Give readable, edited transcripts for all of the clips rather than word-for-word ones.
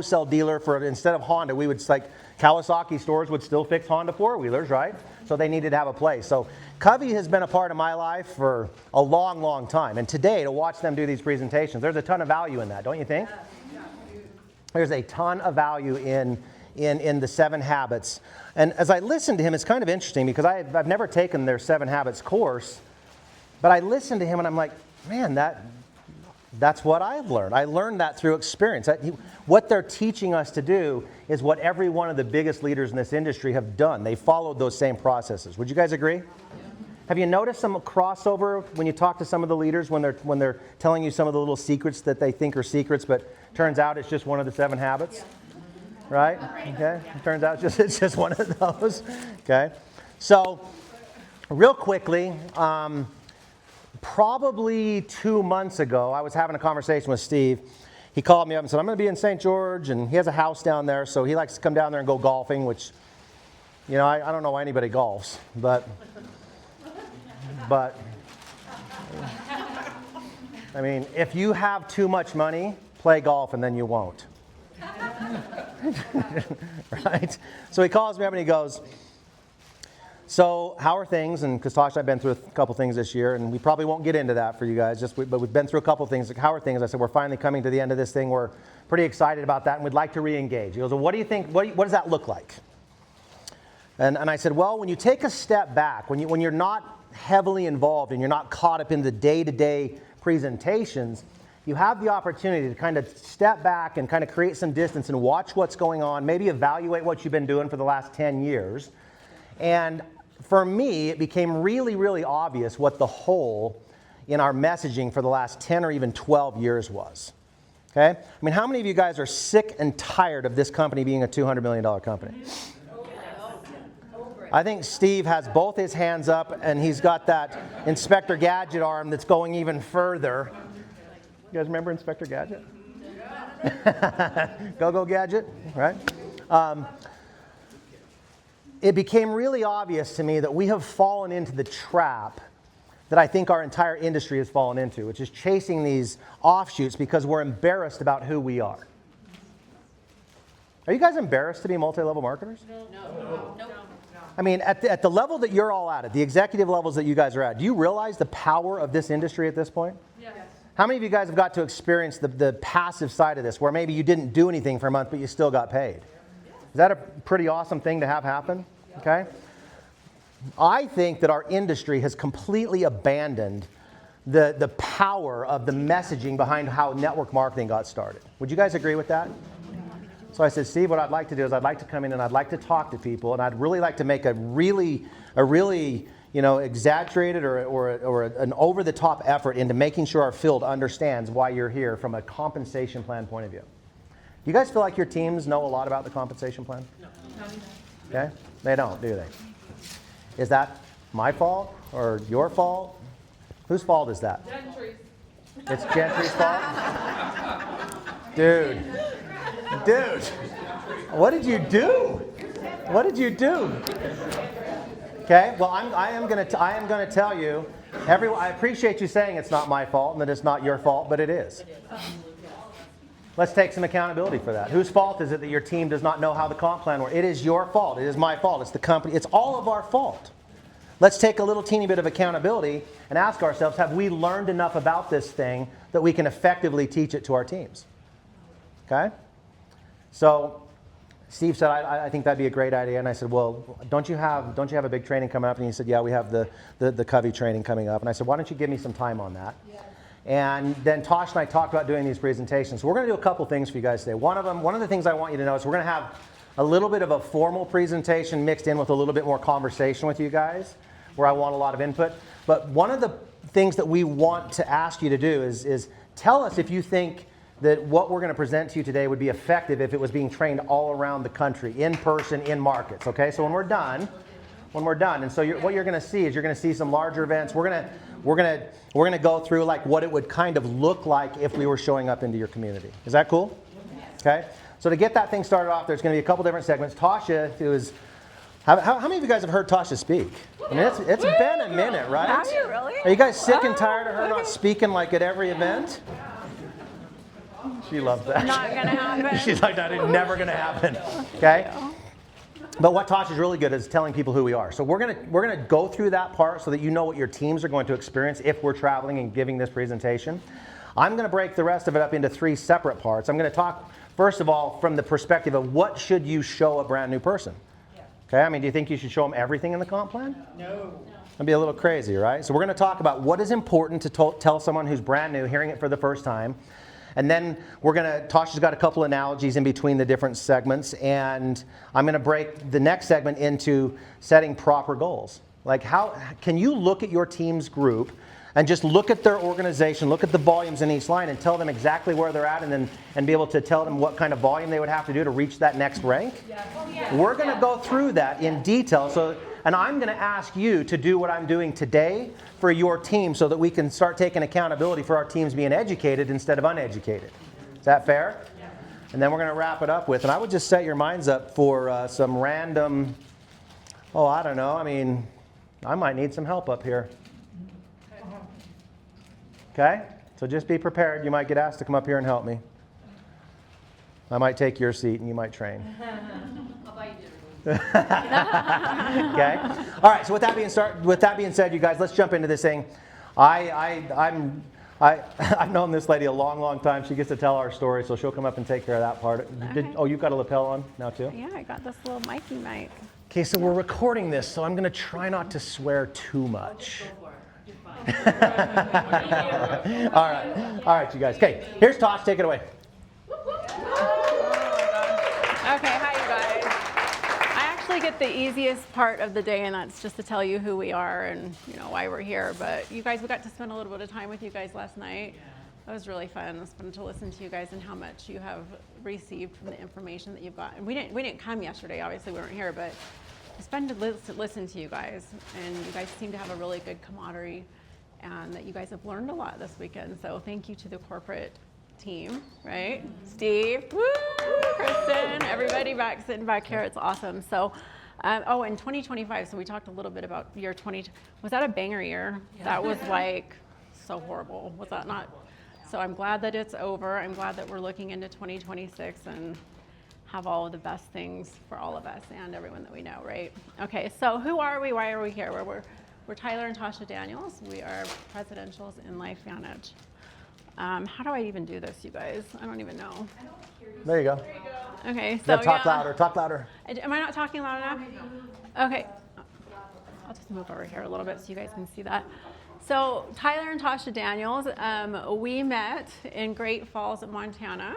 wholesale dealer for, instead of Honda, we would, like, Kawasaki stores would still fix Honda four-wheelers, right? So they needed to have a place. So Covey has been a part of my life for a long, long time. And today, to watch them do these presentations, there's a ton of value in that, don't you think? There's a ton of value in the 7 Habits. And as I listened to him, it's kind of interesting because I've never taken their 7 Habits course, but I listened to him and I'm like, man, that's what I've learned. I learned that through experience. What they're teaching us to do is what every one of the biggest leaders in this industry have done. They followed those same processes. Would you guys agree? Yeah. Have you noticed some crossover when you talk to some of the leaders when they're telling you some of the little secrets that they think are secrets, but turns out it's just one of the 7 habits? Yeah. Right? Okay. It turns out it's just one of those. Okay. So, real quickly, probably 2 months ago, I was having a conversation with Steve. He called me up and said, I'm going to be in St. George, and he has a house down there, so he likes to come down there and go golfing, which, you know, I don't know why anybody golfs, but, I mean, if you have too much money, play golf and then you won't. Right? So he calls me up and he goes, so how are things? And because Tosh and I have been through a couple things this year, and we probably won't get into that for you guys, but we've been through a couple things. Like, how are things? I said, we're finally coming to the end of this thing. We're pretty excited about that, and we'd like to re-engage. He goes, well, what do you think? What does that look like? And I said, well, when you take a step back, when you're not heavily involved and you're not caught up in the day-to-day presentations, you have the opportunity to kind of step back and kind of create some distance and watch what's going on, maybe evaluate what you've been doing for the last 10 years. And for me, it became really, really obvious what the hole in our messaging for the last 10 or even 12 years was. Okay? I mean, how many of you guys are sick and tired of this company being a $200 million company? I think Steve has both his hands up, and he's got that Inspector Gadget arm that's going even further. You guys remember Inspector Gadget? Go Gadget, right? It became really obvious to me that we have fallen into the trap that I think our entire industry has fallen into, which is chasing these offshoots because we're embarrassed about who we are. Are you guys embarrassed to be multi-level marketers? No. I mean, at the level that you're all at the executive levels that you guys are at, do you realize the power of this industry at this point? Yes. How many of you guys have got to experience the passive side of this, where maybe you didn't do anything for a month, but you still got paid? Is that a pretty awesome thing to have happen? Okay? I think that our industry has completely abandoned the power of the messaging behind how network marketing got started. Would you guys agree with that? So I said, Steve, what I'd like to do is I'd like to come in and I'd like to talk to people, and I'd really like to make a really exaggerated or an over-the-top effort into making sure our field understands why you're here from a compensation plan point of view. Do you guys feel like your teams know a lot about the compensation plan? No. Okay? They don't, do they? Is that my fault or your fault? Whose fault is that? Gentry's. It's Gentry's fault? Dude, what did you do? What did you do? Okay, well, I am going to tell you, I appreciate you saying it's not my fault and that it's not your fault, but it is. Let's take some accountability for that. Whose fault is it that your team does not know how the comp plan works? It is your fault. It is my fault. It's the company. It's all of our fault. Let's take a little teeny bit of accountability and ask ourselves, have we learned enough about this thing that we can effectively teach it to our teams? Okay? So Steve said, I think that'd be a great idea. And I said, well, don't you have a big training coming up? And he said, yeah, we have the Covey training coming up. And I said, why don't you give me some time on that? Yeah. And then Tosh and I talked about doing these presentations. So we're going to do a couple things for you guys today. One of the things I want you to know is we're going to have a little bit of a formal presentation mixed in with a little bit more conversation with you guys, where I want a lot of input. But one of the things that we want to ask you to do is tell us if you think that what we're going to present to you today would be effective if it was being trained all around the country, in person, in markets. Okay, so when we're done, and so what you're going to see is you're going to see some larger events. We're going to go through like what it would kind of look like if we were showing up into your community. Is that cool? Okay. So to get that thing started off, there's going to be a couple different segments. Tasha, how many of you guys have heard Tasha speak? I mean, it's been a minute, right? Have you really? Are you guys sick and tired of her not speaking like at every event? She loves that. Not gonna happen. She's like, that is never gonna happen. Okay? But what Tasha's really good is telling people who we are. So we're gonna go through that part so that you know what your teams are going to experience if we're traveling and giving this presentation. I'm gonna break the rest of it up into 3 separate parts. I'm gonna talk, first of all, from the perspective of what should you show a brand new person? Okay, I mean, do you think you should show them everything in the comp plan? No. That'd be a little crazy, right? So we're gonna talk about what is important to tell someone who's brand new, hearing it for the first time. And then Tasha's got a couple analogies in between the different segments, and I'm gonna break the next segment into setting proper goals. Like how can you look at your team's group and just look at their organization, look at the volumes in each line and tell them exactly where they're at and be able to tell them what kind of volume they would have to do to reach that next rank? Yeah. We're gonna go through that in detail. And I'm gonna ask you to do what I'm doing today for your team so that we can start taking accountability for our teams being educated instead of uneducated. Is that fair? Yeah. And then we're gonna wrap it up with, and I would just set your minds up for some random, I don't know, I mean, I might need some help up here. Okay? So just be prepared. You might get asked to come up here and help me. I might take your seat and you might train. I'll buy you dinner. Okay? All right, so with that being said, you guys, let's jump into this thing. I've known this lady a long, long time. She gets to tell our story, so she'll come up and take care of that part. Okay. You've got a lapel on now too? Yeah, I got this little Mikey mic. Okay, so we're recording this, so I'm going to try not to swear too much. Go for it. You're fine. All right, you guys. Okay, here's Tosh. Take it away. Okay, hi you guys. I actually get the easiest part of the day, and that's just to tell you who we are and why we're here. But you guys, we got to spend a little bit of time with you guys last night. That was really fun. It was fun to listen to you guys and how much you have received from the information that you've got. And we didn't come yesterday. Obviously, we weren't here, but it's fun to listen to you guys. And you guys seem to have a really good camaraderie, and that you guys have learned a lot this weekend. So thank you to the corporate team, right? Steve, woo, Kristen, everybody sitting back here. It's awesome. So, and 2025. So we talked a little bit about year 20. Was that a banger year? Yeah. That was like so horrible. Was that not? So I'm glad that it's over. I'm glad that we're looking into 2026 and have all of the best things for all of us and everyone that we know, right? Okay, so who are we? Why are we here? We're Tyler and Tasha Daniels. We are presidentials in LifeVantage. How do I even do this, you guys? I don't even know. There you go. Okay, so talk louder. Talk louder. Am I not talking loud enough? Okay. I'll just move over here a little bit so you guys can see that. So Tyler and Tasha Daniels, we met in Great Falls, Montana.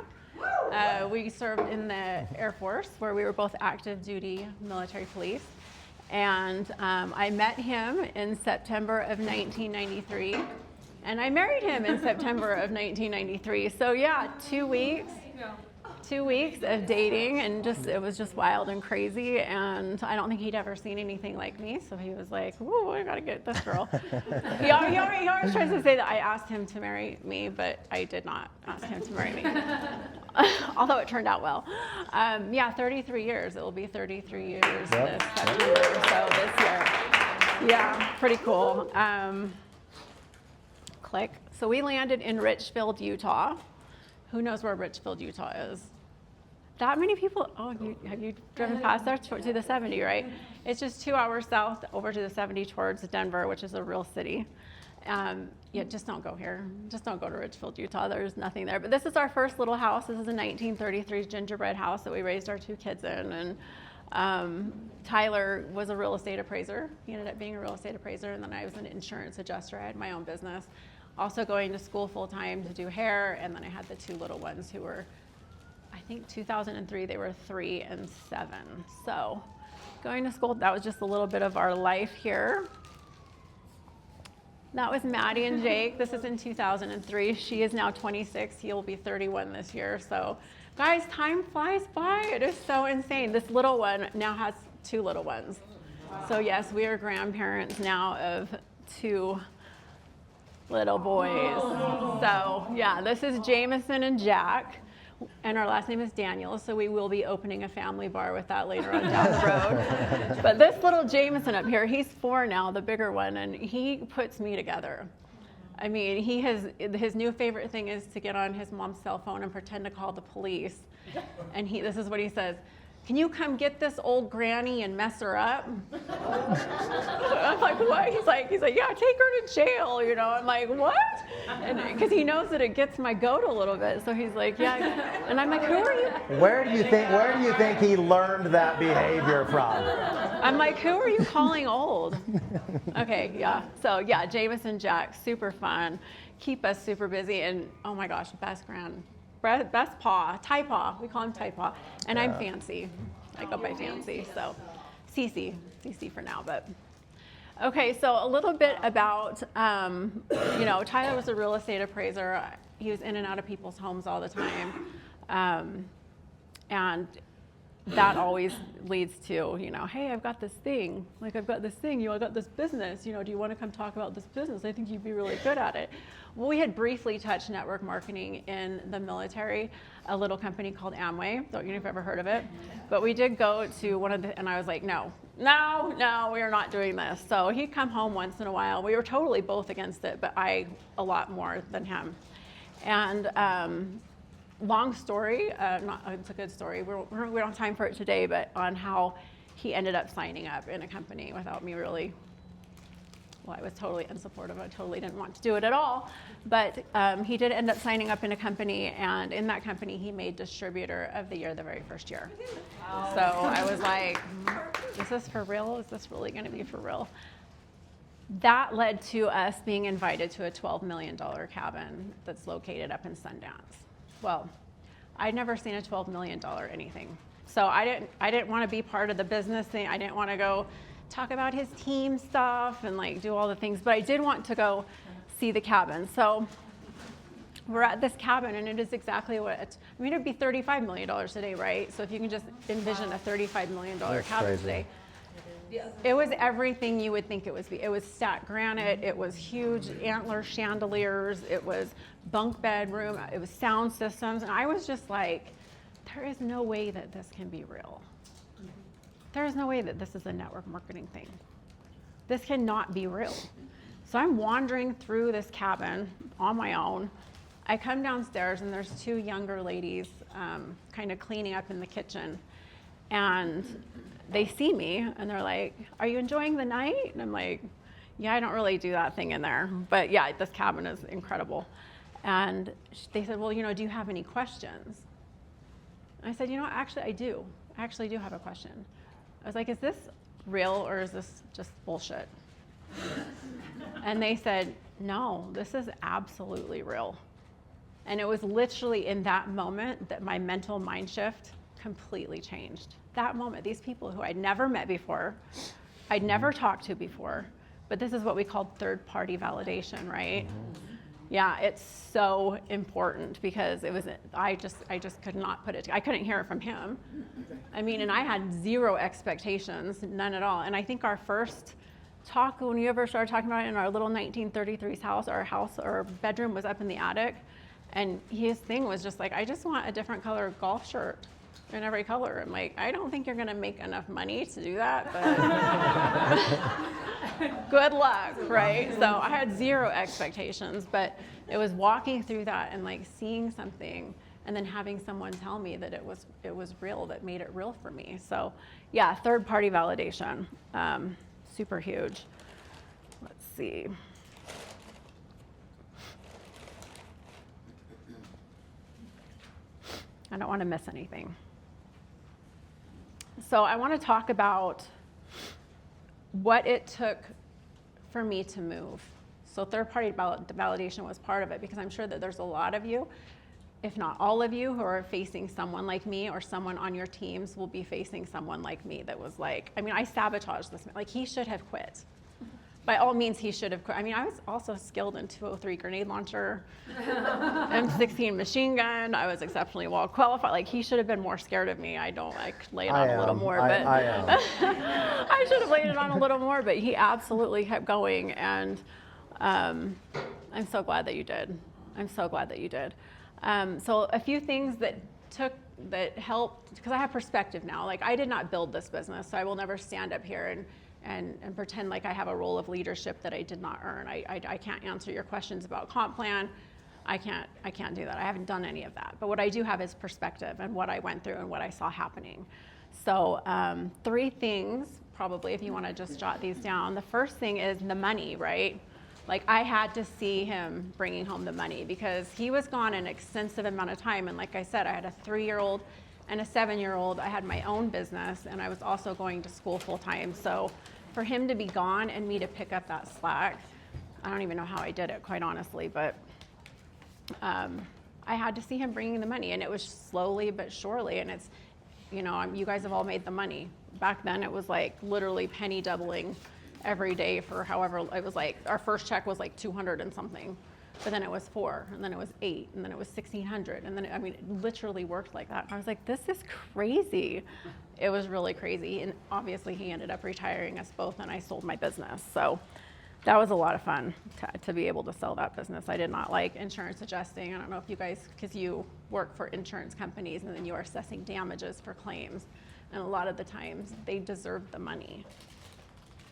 We served in the Air Force, where we were both active duty military police. And I met him in September of 1993. And I married him in September of 1993. So yeah, 2 weeks. 2 weeks of dating, and it was just wild and crazy, and I don't think he'd ever seen anything like me, so he was like, "Ooh, I gotta get this girl." he always tries to say that I asked him to marry me, but I did not ask him to marry me, although it turned out well. 33 years. It will be 33 years this September, so this year. Yeah, pretty cool. Click. So we landed in Richfield, Utah. Who knows where Richfield, Utah is? That many people? Oh, have you driven past there to the 70, right? It's just 2 hours south over to the 70 towards Denver, which is a real city. Just don't go here. Just don't go to Richfield, Utah. There's nothing there. But this is our first little house. This is a 1933 gingerbread house that we raised our 2 kids in. And Tyler was a real estate appraiser. He ended up being a real estate appraiser, and then I was an insurance adjuster. I had my own business. Also going to school full-time to do hair, and then I had the 2 little ones who were, I think 2003, they were 3 and 7. So going to school, that was just a little bit of our life here. That was Maddie and Jake. This is in 2003. She is now 26. He'll be 31 this year. So guys, time flies by. It is so insane. This little one now has 2 little ones. So yes, we are grandparents now of 2 little boys. So yeah, this is Jameson and Jack, and our last name is Daniel, so we will be opening a family bar with that later on down the road. But this little Jameson up here, he's 4 now, the bigger one, and he puts me together. I mean, his new favorite thing is to get on his mom's cell phone and pretend to call the police. And this is what he says: "Can you come get this old granny and mess her up?" I'm like, what? He's like, yeah, take her to jail, you know. I'm like, what? And because he knows that it gets my goat a little bit, so he's like, yeah. And I'm like, who are you? Where do you think he learned that behavior from? I'm like, who are you calling old? Okay, yeah. So yeah, Jameson Jack, super fun, keep us super busy, and oh my gosh, best paw, Ty Paw. We call him Ty Paw, and I'm Fancy. I go by Fancy, so CC for now. But okay, so a little bit about, Tyler was a real estate appraiser. He was in and out of people's homes all the time, and that always leads to, hey, I've got this thing. Like, I've got this thing. I got this business. Do you want to come talk about this business? I think you'd be really good at it. Well, we had briefly touched network marketing in the military, a little company called Amway. Don't you know if you've ever heard of it? But we did go to and I was like, no, we are not doing this. So he'd come home once in a while. We were totally both against it, but I a lot more than him. And long story, it's a good story. We don't have time for it today, but on how he ended up signing up in a company without me really. Well, I was totally unsupportive. I totally didn't want to do it at all. But he did end up signing up in a company, and in that company, he made Distributor of the Year the very first year. Wow. So I was like, is this for real? Is this really going to be for real? That led to us being invited to a $12 million cabin that's located up in Sundance. Well, I'd never seen a $12 million anything. So I didn't want to be part of the business thing. I didn't want to go talk about his team stuff and like do all the things, but I did want to go see the cabin. So we're at this cabin, and it is exactly it'd be $35 million today, right? So if you can just envision a $35 million cabin today. It was everything you would think it would be. It was stacked granite, it was huge antler chandeliers, it was bunk bed room, it was sound systems, and I was just like, there is no way that this can be real. There is no way that this is a network marketing thing. This cannot be real. So I'm wandering through this cabin on my own. I come downstairs, and there's two younger ladies kind of cleaning up in the kitchen. And they see me, and they're like, "Are you enjoying the night?" And I'm like, "Yeah, I don't really do that thing in there. But yeah, this cabin is incredible." And they said, "Well, do you have any questions?" And I said, actually, I do. I actually do have a question. I was like, "Is this real, or is this just bullshit?" And they said, "No, this is absolutely real." And it was literally in that moment that my mental mind shift completely changed. That moment, these people who I'd never met before, I'd never talked to before, but this is what we call third-party validation, right? Yeah, it's so important because I just could not put it. I couldn't hear it from him. I mean, and I had zero expectations, none at all. And I think our first talk, when we ever started talking about it in our little 1933s house, our bedroom was up in the attic, and his thing was just like, "I just want a different color golf shirt in every color." I'm like, "I don't think you're gonna make enough money to do that, but good luck," right? So I had zero expectations, but it was walking through that and like seeing something and then having someone tell me that it was real, that made it real for me. So yeah, third-party validation, super huge. Let's see. I don't want to miss anything. So I want to talk about what it took for me to move. So third-party validation was part of it, because I'm sure that there's a lot of you, if not all of you, who are facing someone like me, or someone on your teams will be facing someone like me that was like, I sabotaged this. Like, he should have quit. By all means, he should have quit. I was also skilled in 203 grenade launcher, M16 machine gun. I was exceptionally well qualified. Like, he should have been more scared of me. I laid on a little more, but I should have laid it on a little more, but he absolutely kept going. And I'm so glad that you did. I'm so glad that you did. So a few things that helped, because I have perspective now. Like, I did not build this business, so I will never stand up here and pretend like I have a role of leadership that I did not earn. I can't answer your questions about comp plan. I can't do that. I haven't done any of that. But what I do have is perspective and what I went through and what I saw happening. So 3 things, probably, if you want to just jot these down. The first thing is the money, right? Like, I had to see him bringing home the money because he was gone an extensive amount of time. And like I said, I had a 3-year-old and a 7-year-old. I had my own business, and I was also going to school full time. So for him to be gone and me to pick up that slack, I don't even know how I did it, quite honestly, but I had to see him bringing the money, and it was slowly but surely. And it's, you guys have all made the money. Back then, it was like literally penny doubling every day for however, it was like, our first check was like 200 and something, but then it was 4, and then it was 8, and then it was 1,600, and then, it literally worked like that. I was like, this is crazy. It was really crazy, and obviously he ended up retiring us both, and I sold my business. So that was a lot of fun to be able to sell that business. I did not like insurance adjusting. I don't know if you guys, because you work for insurance companies and then you are assessing damages for claims, and a lot of the times they deserve the money.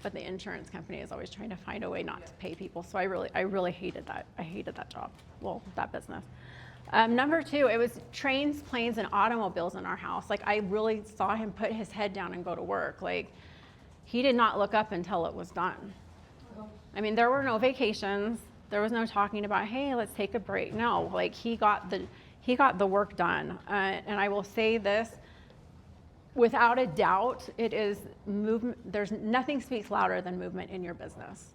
But the insurance company is always trying to find a way not to pay people. So I really hated that. I hated that job, well, that business. Number 2, it was trains, planes, and automobiles in our house. Like, I really saw him put his head down and go to work. Like, he did not look up until it was done. I mean, there were no vacations. There was no talking about, hey, let's take a break. No, like, he got the work done. And I will say this, without a doubt, it is movement. There's nothing speaks louder than movement in your business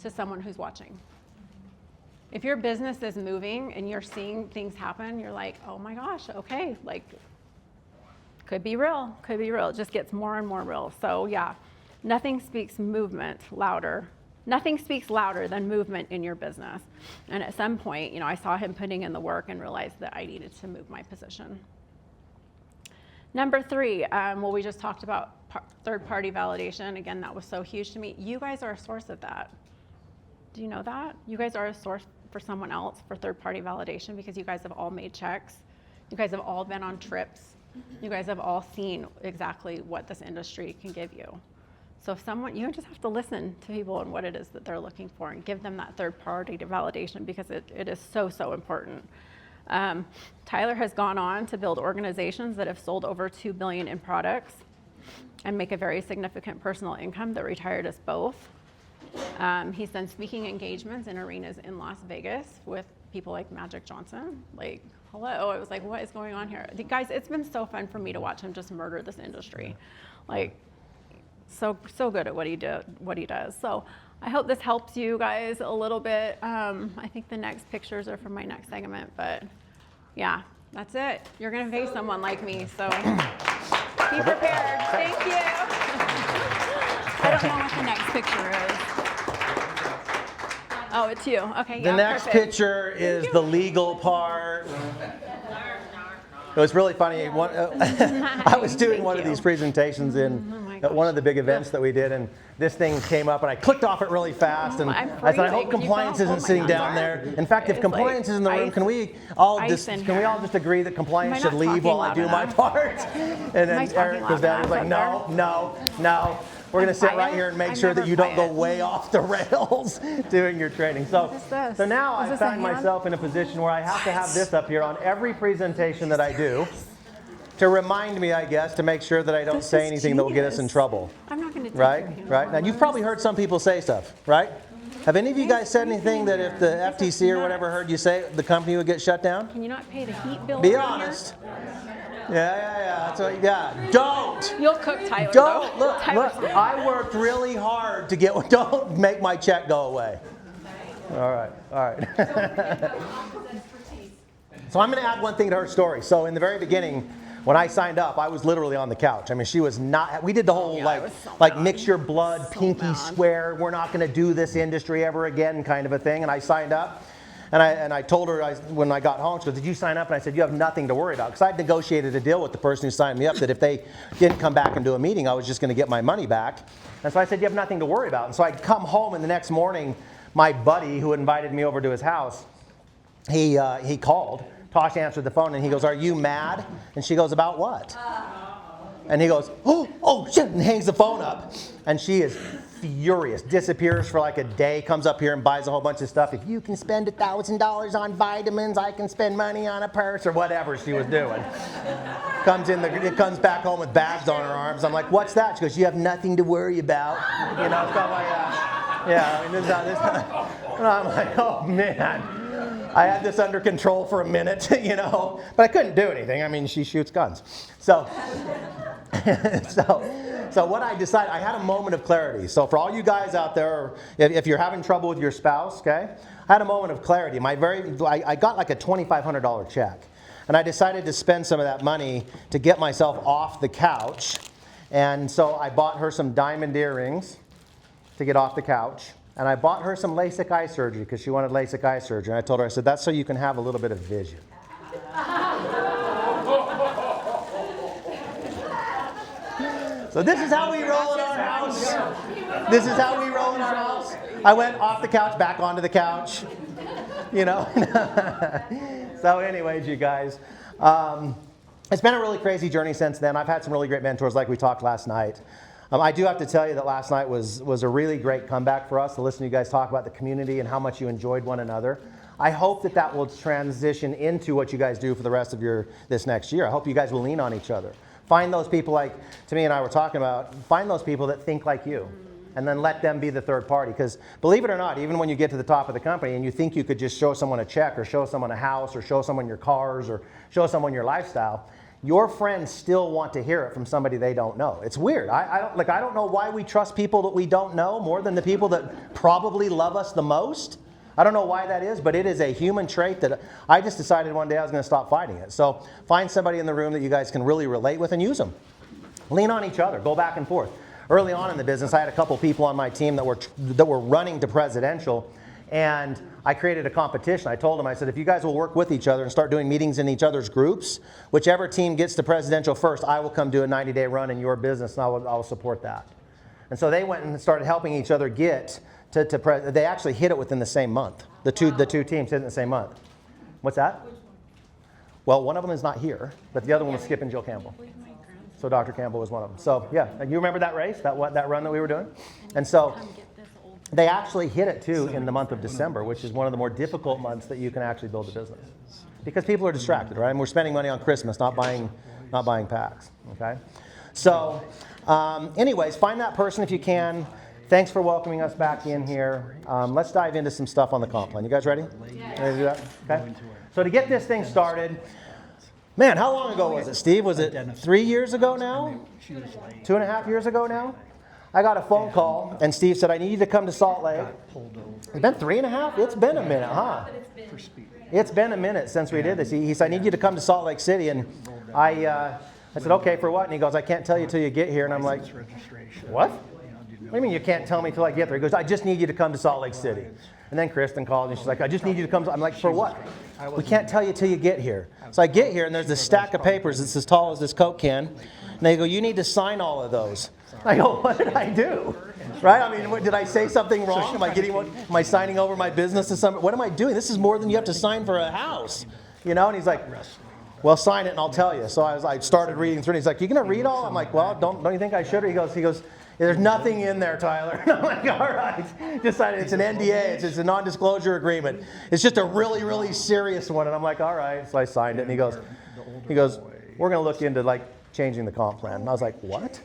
to someone who's watching. If your business is moving and you're seeing things happen, you're like, oh my gosh, okay, like, could be real. It just gets more and more real. So yeah, nothing speaks louder than movement in your business. And at some point, I saw him putting in the work and realized that I needed to move my position. Number 3, we just talked about third-party validation. Again, that was so huge to me. You guys are a source of that. Do you know that? You guys are a source for someone else for third-party validation because you guys have all made checks. You guys have all been on trips. You guys have all seen exactly what this industry can give you. So you just have to listen to people and what it is that they're looking for and give them that third-party validation because it is so, so important. Tyler has gone on to build organizations that have sold over $2 billion in products and make a very significant personal income that retired us both. He's done speaking engagements in arenas in Las Vegas with people like Magic Johnson. Like, hello, I was like, what is going on here? Guys, it's been so fun for me to watch him just murder this industry. Like, so good at what he does. So I hope this helps you guys a little bit. I think the next pictures are from my next segment, but yeah, that's it. You're gonna face someone like me, so be prepared. Thank you. I don't know what the next picture is. Oh, it's you. Okay, yeah, The next perfect. picture is the legal part. It was really funny. I was doing one of these presentations at one of the big events that we did, and this thing came up, and I clicked off it really fast, and I'm I said, I hope freezing. compliance You felt- isn't sitting my down hands there. In fact, if It's compliance like is in the room, ice- can we all ice just in can we here. all just agree that compliance Am I should not leave while I talking do loud my part? And Am I then Eric talking goes down. He's loud like, enough no. We're going to sit right quiet? here and make I'm sure that never you don't go quiet. way off the rails doing your training. So, What is this? so now Is I this a found hand? myself in a position where I have to have this up here on every presentation that I do to remind me, I guess, to make sure that I don't This say is anything that will get us in genius. trouble. I'm not going to take Right? your hand Right? off. Now, you've probably heard some people say stuff, right? Have any of you guys said anything that if the This is FTC or nuts. whatever heard you say, the company would get shut down? Can you not pay the heat bill? Be around here? honest. Yeah. That's what, yeah. Don't. You'll cook Tyler. Don't though. look. Tyler's- I worked really hard to get. Don't make my check go away. All right. So I'm going to add one thing to her story. So in the very beginning, when I signed up, I was literally on the couch. I mean, she was not. We did the whole I was so like mad. mix your blood, So pinky mad. swear. We're not going to do this industry ever again, kind of a thing. And I signed up. And I told her when I got home, she goes, did you sign up? And I said, you have nothing to worry about. Because I'd negotiated a deal with the person who signed me up that if they didn't come back and do a meeting, I was just going to get my money back. And so I said, you have nothing to worry about. And so I'd come home, and the next morning, my buddy who invited me over to his house, he called. Tosh answered the phone, and he goes, are you mad? And she goes, about what? And he goes, oh shit, and hangs the phone up. And she is furious, disappears for like a day, comes up here and buys a whole bunch of stuff. If you can spend $1,000 on vitamins, I can spend money on a purse, or whatever she was doing. Comes back home with bags on her arms. I'm like, what's that? She goes, you have nothing to worry about. You know, stuff like that. Yeah, I mean, and I'm like, oh man. I had this under control for a minute, you know, but I couldn't do anything. I mean, she shoots guns. So, so what I decided, I had a moment of clarity. So for all you guys out there, if you're having trouble with your spouse, okay, I had a moment of clarity. I got like a $2,500 check, and I decided to spend some of that money to get myself off the couch. And so I bought her some diamond earrings to get off the couch. And I bought her some LASIK eye surgery because she wanted LASIK eye surgery. And I told her, I said, that's so you can have a little bit of vision. So this is how we roll in our house. This is how we roll in our house. I went off the couch, back onto the couch, you know. So anyways, you guys, it's been a really crazy journey since then. I've had some really great mentors like we talked last night. I do have to tell you that last night was a really great comeback for us to listen to you guys talk about the community and how much you enjoyed one another. I hope that will transition into what you guys do for the rest of this next year. I hope you guys will lean on each other. Find those people like Tammy and I were talking about, find those people that think like you, and then let them be the third party. Because believe it or not, even when you get to the top of the company and you think you could just show someone a check or show someone a house or show someone your cars or show someone your lifestyle, your friends still want to hear it from somebody they don't know. It's weird. I don't know why we trust people that we don't know more than the people that probably love us the most. I don't know why that is, but it is a human trait that I just decided one day I was going to stop fighting it. So find somebody in the room that you guys can really relate with and use them. Lean on each other. Go back and forth. Early on in the business, I had a couple people on my team that were running to presidential, and I created a competition. I told them, I said, if you guys will work with each other and start doing meetings in each other's groups, whichever team gets to presidential first, I will come do a 90-day run in your business, and I will support that. And so they went and started helping each other get to they actually hit it within the same month. The two teams hit it in the same month. What's that? Well, one of them is not here, but the other one was Skip and Jill Campbell. So Dr. Campbell was one of them. So yeah, and you remember that race, that run that we were doing? And so they actually hit it too in the month of December, which is one of the more difficult months that you can actually build a business. Because people are distracted, right? And we're spending money on Christmas, not buying packs, okay? So anyways, find that person if you can. Thanks for welcoming us back in here. Let's dive into some stuff on the comp plan. You guys ready? Yeah. Ready to do that? Okay. So to get this thing started, man, how long ago was it, Steve? Was it 3 years ago now? 2.5 years ago now? I got a phone call, and Steve said, I need you to come to Salt Lake. It's been 3.5? It's been a minute, huh? It's been a minute since we did this. He said, I need you to come to Salt Lake City. And I said, okay, for what? And he goes, I can't tell you till you get here. And I'm like, what? What do you mean you can't tell me till I get there? He goes, I just need you to come to Salt Lake City. And then Kristen called and she's like, I just need you to come. I'm like, for what? We can't tell you till you get here. So I get here and there's this stack of papers that's as tall as this Coke can. And they go, you need to sign all of those. I go, what did I do? Right? I mean, did I say something wrong? Am I signing over my business to somebody? What am I doing? This is more than you have to sign for a house. You know? And he's like, well, sign it and I'll tell you. So I started reading through it. He's like, you going to read all? I'm like, well, don't you think I should? He goes, there's nothing in there, Tyler. And I'm like, all right. Decided it's an NDA. It's a non-disclosure agreement. It's just a really, really serious one. And I'm like, all right. So I signed it. And he goes, we're going to look into like changing the comp plan. And I was like, what?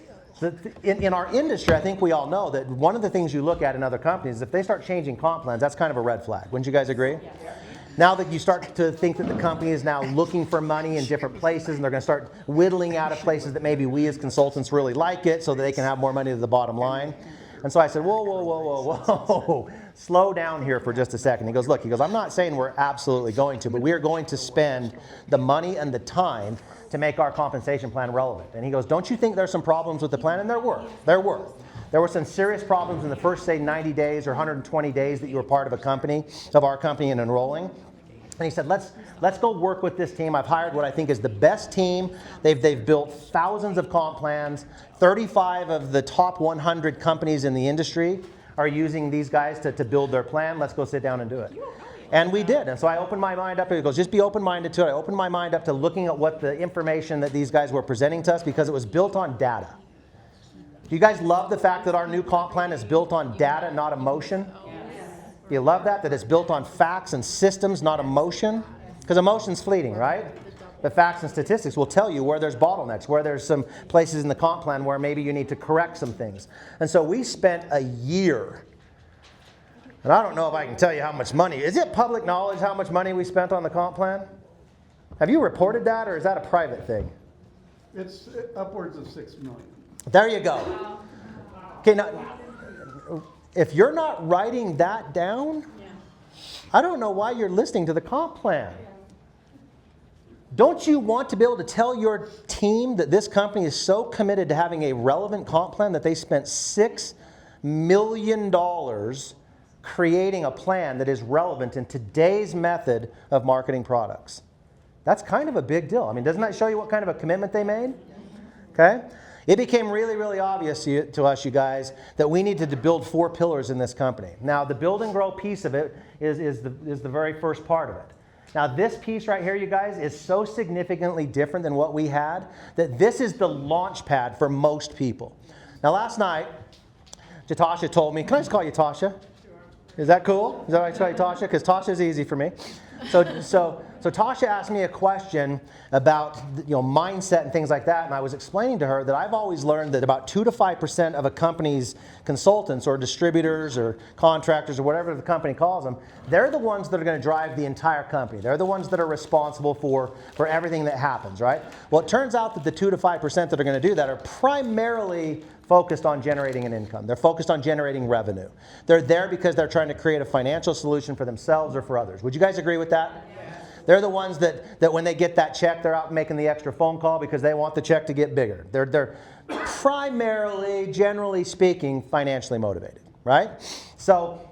In our industry, I think we all know that one of the things you look at in other companies is if they start changing comp plans, that's kind of a red flag. Wouldn't you guys agree? Yeah. Now that you start to think that the company is now looking for money in different places and they're going to start whittling out of places that maybe we as consultants really like it so that they can have more money to the bottom line. And so I said, whoa, slow down here for just a second. He goes, I'm not saying we're absolutely going to, but we are going to spend the money and the time to make our compensation plan relevant. And he goes, don't you think there's some problems with the plan? And there were. There were some serious problems in the first, say, 90 days or 120 days that you were part of our company and enrolling. And he said, let's go work with this team. I've hired what I think is the best team. They've built thousands of comp plans. 35 of the top 100 companies in the industry are using these guys to build their plan. Let's go sit down and do it. And we did. And so I opened my mind up. He goes, just be open-minded to it. I opened my mind up to looking at what the information that these guys were presenting to us because it was built on data. Do you guys love the fact that our new comp plan is built on data, not emotion? Do you love that it's built on facts and systems, not emotion? Because emotion's fleeting, right? The facts and statistics will tell you where there's bottlenecks, where there's some places in the comp plan where maybe you need to correct some things. And so we spent a year. And I don't know if I can tell you how much money. Is it public knowledge how much money we spent on the comp plan? Have you reported that, or is that a private thing? It's upwards of 6 million. There you go. Okay, now, if you're not writing that down, I don't know why you're listening to the comp plan. Don't you want to be able to tell your team that this company is so committed to having a relevant comp plan that they spent $6 million creating a plan that is relevant in today's method of marketing products? That's kind of a big deal. I mean, doesn't that show you what kind of a commitment they made? Okay? It became really, really obvious to us, you guys, that we needed to build 4 pillars in this company. Now, the build and grow piece of it is the very first part of it. Now, this piece right here, you guys, is so significantly different than what we had that this is the launch pad for most people. Now, last night, Tasha told me, can I just call you Tasha? Sure. Is that cool? Is that right to call you Tasha? Because Tasha is easy for me. So Tasha asked me a question about mindset and things like that, and I was explaining to her that I've always learned that about 2 to 5% of a company's consultants or distributors or contractors or whatever the company calls them, they're the ones that are going to drive the entire company. They're the ones that are responsible for everything that happens, right? Well, it turns out that the 2 to 5% that are going to do that are primarily focused on generating an income. They're focused on generating revenue. They're there because they're trying to create a financial solution for themselves or for others. Would you guys agree with that? They're the ones that when they get that check, they're out making the extra phone call because they want the check to get bigger. They're primarily, generally speaking, financially motivated, right? So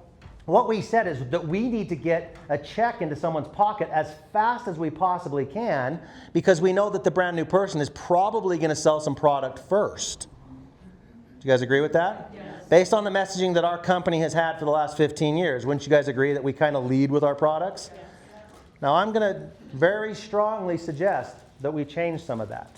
what we said is that we need to get a check into someone's pocket as fast as we possibly can because we know that the brand new person is probably going to sell some product first. Do you guys agree with that? Yes. Based on the messaging that our company has had for the last 15 years, wouldn't you guys agree that we kind of lead with our products? Yes. Now, I'm going to very strongly suggest that we change some of that.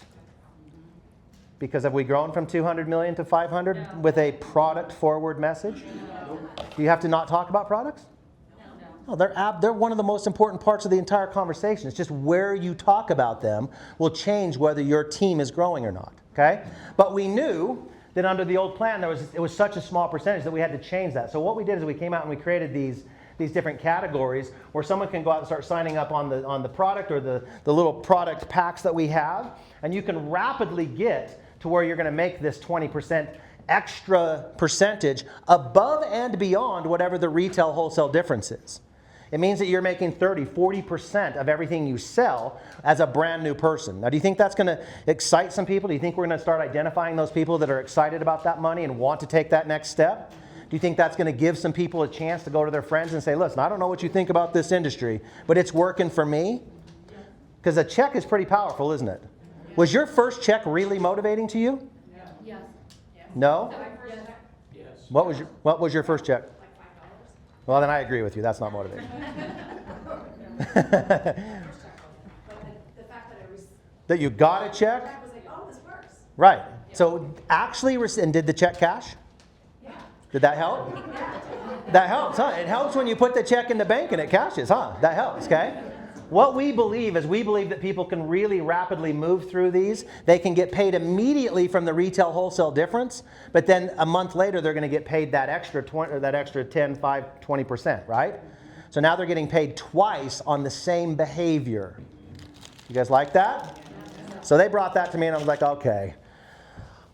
Because have we grown from 200 million to 500 with a product-forward message? No. Do you have to not talk about products? No, they're one of the most important parts of the entire conversation. It's just where you talk about them will change whether your team is growing or not. Okay? But we knew that under the old plan, it was such a small percentage that we had to change that. So what we did is we came out and we created these different categories where someone can go out and start signing up on the product or the little product packs that we have, and you can rapidly get to where you're going to make this 20% extra percentage above and beyond whatever the retail wholesale difference is. It means that you're making 30, 40% of everything you sell as a brand new person. Now, do you think that's going to excite some people? Do you think we're going to start identifying those people that are excited about that money and want to take that next step? Do you think that's going to give some people a chance to go to their friends and say, listen, I don't know what you think about this industry, but it's working for me? Because a check is pretty powerful, isn't it? Was your first check really motivating to you? Yes. No? Yes. What was your first check? Well, then I agree with you. That's not motivating. But the fact that I received That you got a check? I was like, oh, this works. Right. So actually, and did the check cash? Yeah. Did that help? That helps, huh? It helps when you put the check in the bank and it cashes, huh? That helps, okay? What we believe is we believe that people can really rapidly move through these. They can get paid immediately from the retail wholesale difference, but then a month later they're going to get paid that extra 10, 5, 20%, right? So now they're getting paid twice on the same behavior. You guys like that? So they brought that to me and I was like, okay,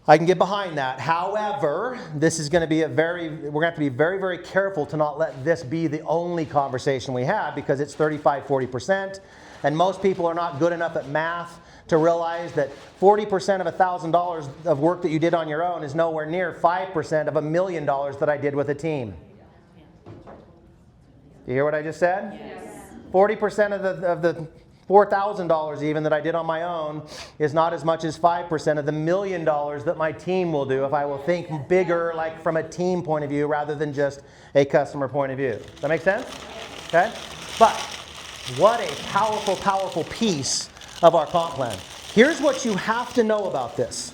I can get behind that. However, this is going to be we're going to have to be very, very careful to not let this be the only conversation we have because it's 35, 40%. And most people are not good enough at math to realize that 40% of $1,000 of work that you did on your own is nowhere near 5% of $1 million that I did with a team. You hear what I just said? Yes. 40% of the $4,000 even that I did on my own is not as much as 5% of the $1 million that my team will do if I will think bigger, like from a team point of view rather than just a customer point of view. Does that make sense? Okay? But what a powerful, powerful piece of our comp plan. Here's what you have to know about this.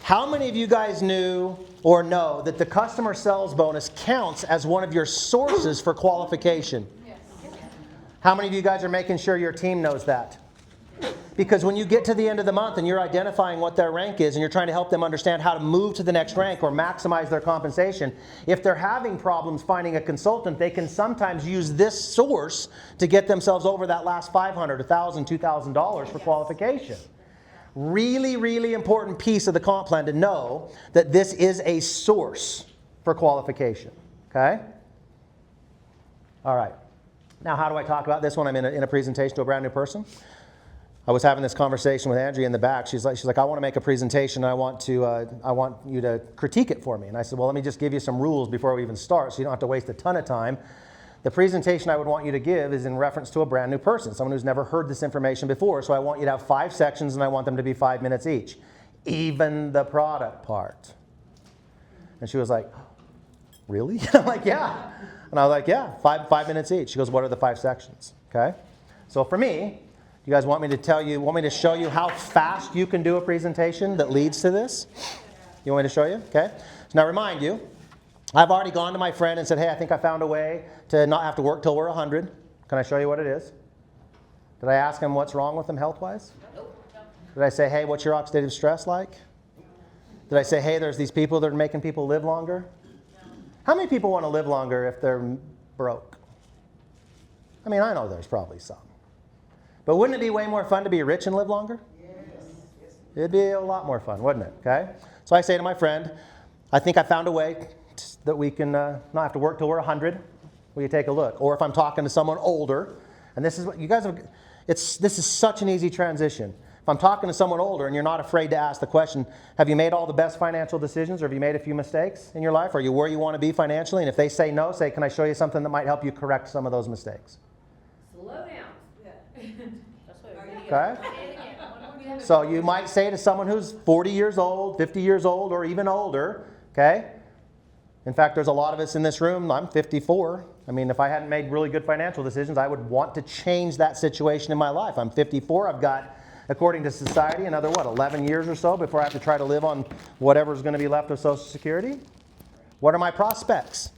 How many of you guys knew or know that the customer sales bonus counts as one of your sources for qualification? How many of you guys are making sure your team knows that? Because when you get to the end of the month and you're identifying what their rank is and you're trying to help them understand how to move to the next rank or maximize their compensation, if they're having problems finding a consultant, they can sometimes use this source to get themselves over that last $500, $1,000, $2,000 for qualification. Really, really important piece of the comp plan to know that this is a source for qualification. Okay? All right. Now, how do I talk about this when I'm in a presentation to a brand new person? I was having this conversation with Andrea in the back. She's like, I want to make a presentation. I want you to critique it for me. And I said, well, let me just give you some rules before we even start, so you don't have to waste a ton of time. The presentation I would want you to give is in reference to a brand new person, someone who's never heard this information before. So I want you to have 5 sections, and I want them to be 5 minutes each, even the product part. And she was like, really? I'm like, yeah. And I was like, yeah, 5 minutes each. She goes, what are the 5 sections? Okay. So for me, you guys want me to show you how fast you can do a presentation that leads to this? You want me to show you? Okay. So now remind you, I've already gone to my friend and said, hey, I think I found a way to not have to work till we're 100. Can I show you what it is? Did I ask him what's wrong with him health-wise? Did I say, hey, what's your oxidative stress like? Did I say, hey, there's these people that are making people live longer? How many people want to live longer if they're broke? I mean, I know there's probably some. But wouldn't it be way more fun to be rich and live longer? Yes. It'd be a lot more fun, wouldn't it? Okay? So I say to my friend, I think I found a way that we can not have to work till we're 100. Will you take a look? Or if I'm talking to someone older, and this is what you guys have, this is such an easy transition. If I'm talking to someone older and you're not afraid to ask the question, have you made all the best financial decisions, or have you made a few mistakes in your life? Are you where you want to be financially? And if they say no, say, can I show you something that might help you correct some of those mistakes? Slow down. Okay? So you might say to someone who's 40 years old, 50 years old, or even older, okay? In fact, there's a lot of us in this room. I'm 54. I mean, if I hadn't made really good financial decisions, I would want to change that situation in my life. I'm 54. I've got, according to society, another, 11 years or so before I have to try to live on whatever's going to be left of Social Security. What are my prospects?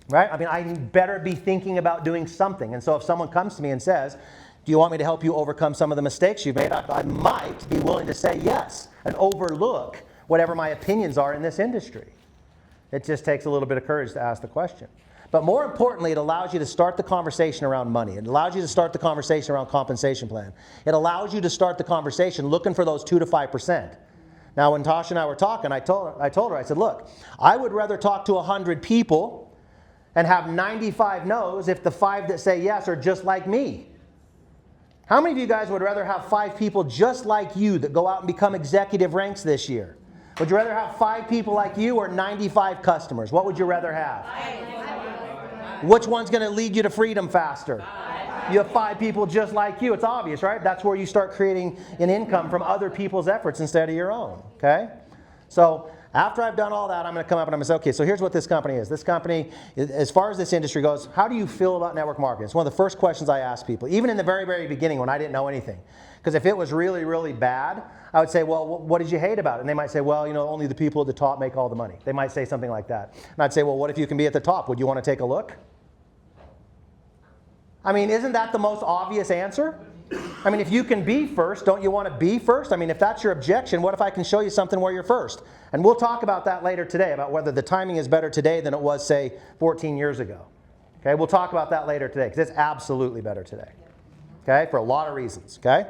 Right? I mean, I better be thinking about doing something. And so if someone comes to me and says, do you want me to help you overcome some of the mistakes you've made? I might be willing to say yes and overlook whatever my opinions are in this industry. It just takes a little bit of courage to ask the question. But more importantly, it allows you to start the conversation around money. It allows you to start the conversation around compensation plan. It allows you to start the conversation looking for those 2 to 5%. Now, when Tasha and I were talking, I told her, I said, look, I would rather talk to 100 people and have 95 no's if the 5 that say yes are just like me. How many of you guys would rather have 5 people just like you that go out and become executive ranks this year? Would you rather have 5 people like you or 95 customers? What would you rather have? Which one's going to lead you to freedom faster? You have 5 people just like you. It's obvious, right? That's where you start creating an income from other people's efforts instead of your own, okay? So after I've done all that, I'm going to come up and I'm going to say, okay, so here's what this company is. This company, as far as this industry goes, how do you feel about network marketing? It's one of the first questions I ask people, even in the very, very beginning when I didn't know anything. Because if it was really, really bad, I would say, well, what did you hate about it? And they might say, well, only the people at the top make all the money. They might say something like that. And I'd say, well, what if you can be at the top? Would you want to take a look? I mean, isn't that the most obvious answer? I mean, if you can be first, don't you want to be first? I mean, if that's your objection, what if I can show you something where you're first? And we'll talk about that later today, about whether the timing is better today than it was, say, 14 years ago. Okay, we'll talk about that later today, because it's absolutely better today. Okay, for a lot of reasons, okay?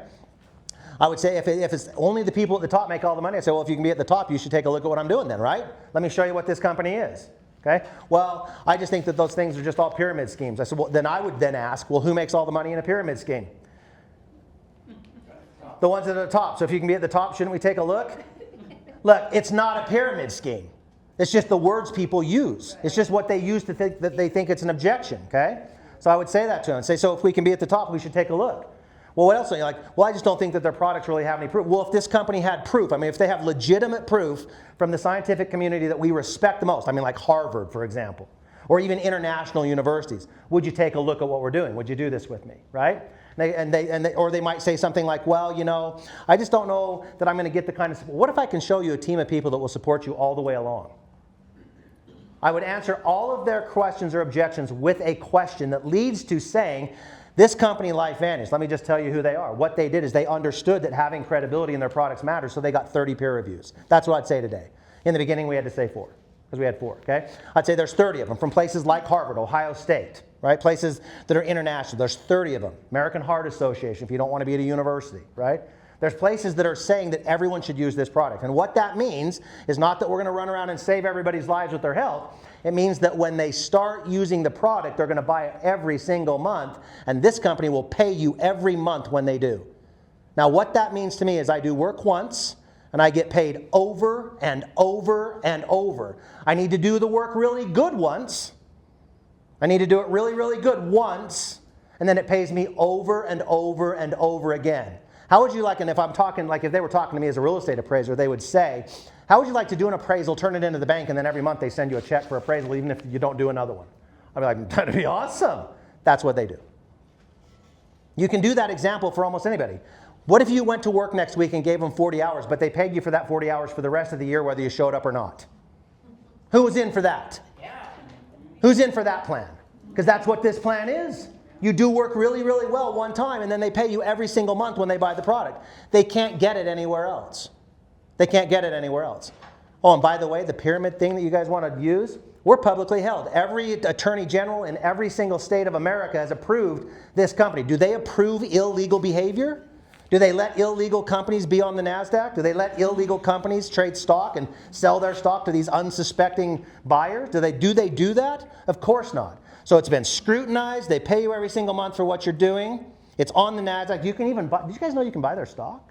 I would say if it's only the people at the top make all the money, I'd say, well, if you can be at the top, you should take a look at what I'm doing then, right? Let me show you what this company is. Okay? Well, I just think that those things are just all pyramid schemes. I said, well, then I would then ask, well, who makes all the money in a pyramid scheme? The ones at the top. So if you can be at the top, shouldn't we take a look? Look, it's not a pyramid scheme. It's just the words people use. It's just what they use to think that they think it's an objection, okay? So I would say that to them and say, so if we can be at the top, we should take a look. Well, what else are you like? Well, I just don't think that their products really have any proof. Well, if this company had proof, I mean, if they have legitimate proof from the scientific community that we respect the most, I mean, like Harvard, for example, or even international universities. Would you take a look at what we're doing? Would you do this with me, right? Or they might say something like, well, you know, I just don't know that I'm going to get the kind of support. What if I can show you a team of people that will support you all the way along? I would answer all of their questions or objections with a question that leads to saying, this company, LifeVantage, let me just tell you who they are. What they did is they understood that having credibility in their products matters, so they got 30 peer reviews. That's what I'd say today. In the beginning, we had to say 4, because we had 4, okay? I'd say there's 30 of them from places like Harvard, Ohio State, right? Places that are international. There's 30 of them. American Heart Association, if you don't want to be at a university, right? There's places that are saying that everyone should use this product. And what that means is not that we're going to run around and save everybody's lives with their health. It means that when they start using the product, they're going to buy it every single month, and this company will pay you every month when they do. Now, what that means to me is I do work once, and I get paid over and over and over. I need to do the work really good once. I need to do it really, really good once, and then it pays me over and over and over again. How would you like, and if I'm talking, like if they were talking to me as a real estate appraiser, they would say, how would you like to do an appraisal, turn it into the bank, and then every month they send you a check for appraisal even if you don't do another one? I'd be like, that'd be awesome. That's what they do. You can do that example for almost anybody. What if you went to work next week and gave them 40 hours, but they paid you for that 40 hours for the rest of the year whether you showed up or not? Who was in for that? Who's in for that plan? Because that's what this plan is. You do work really, really well one time, and then they pay you every single month when they buy the product. They can't get it anywhere else. They can't get it anywhere else. Oh, and by the way, the pyramid thing that you guys want to use, we're publicly held. Every attorney general in every single state of America has approved this company. Do they approve illegal behavior? Do they let illegal companies be on the NASDAQ? Do they let illegal companies trade stock and sell their stock to these unsuspecting buyers? Do they do that? Of course not. So it's been scrutinized. They pay you every single month for what you're doing. It's on the NASDAQ. You can even buy, did you guys know you can buy their stock?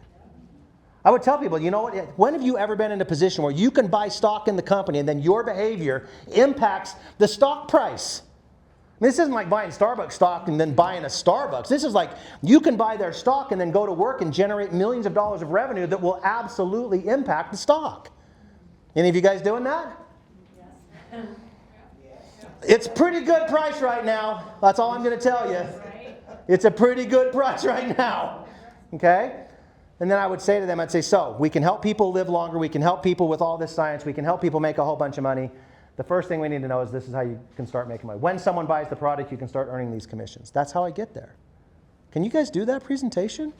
I would tell people, you know what, when have you ever been in a position where you can buy stock in the company and then your behavior impacts the stock price? I mean, this isn't like buying Starbucks stock and then buying a Starbucks. This is like you can buy their stock and then go to work and generate millions of dollars of revenue that will absolutely impact the stock. Any of you guys doing that? Yes. It's a pretty good price right now. That's all I'm going to tell you. It's a pretty good price right now. Okay? And then I would say to them, I'd say, so we can help people live longer. We can help people with all this science. We can help people make a whole bunch of money. The first thing we need to know is this is how you can start making money. When someone buys the product, you can start earning these commissions. That's how I get there. Can you guys do that presentation?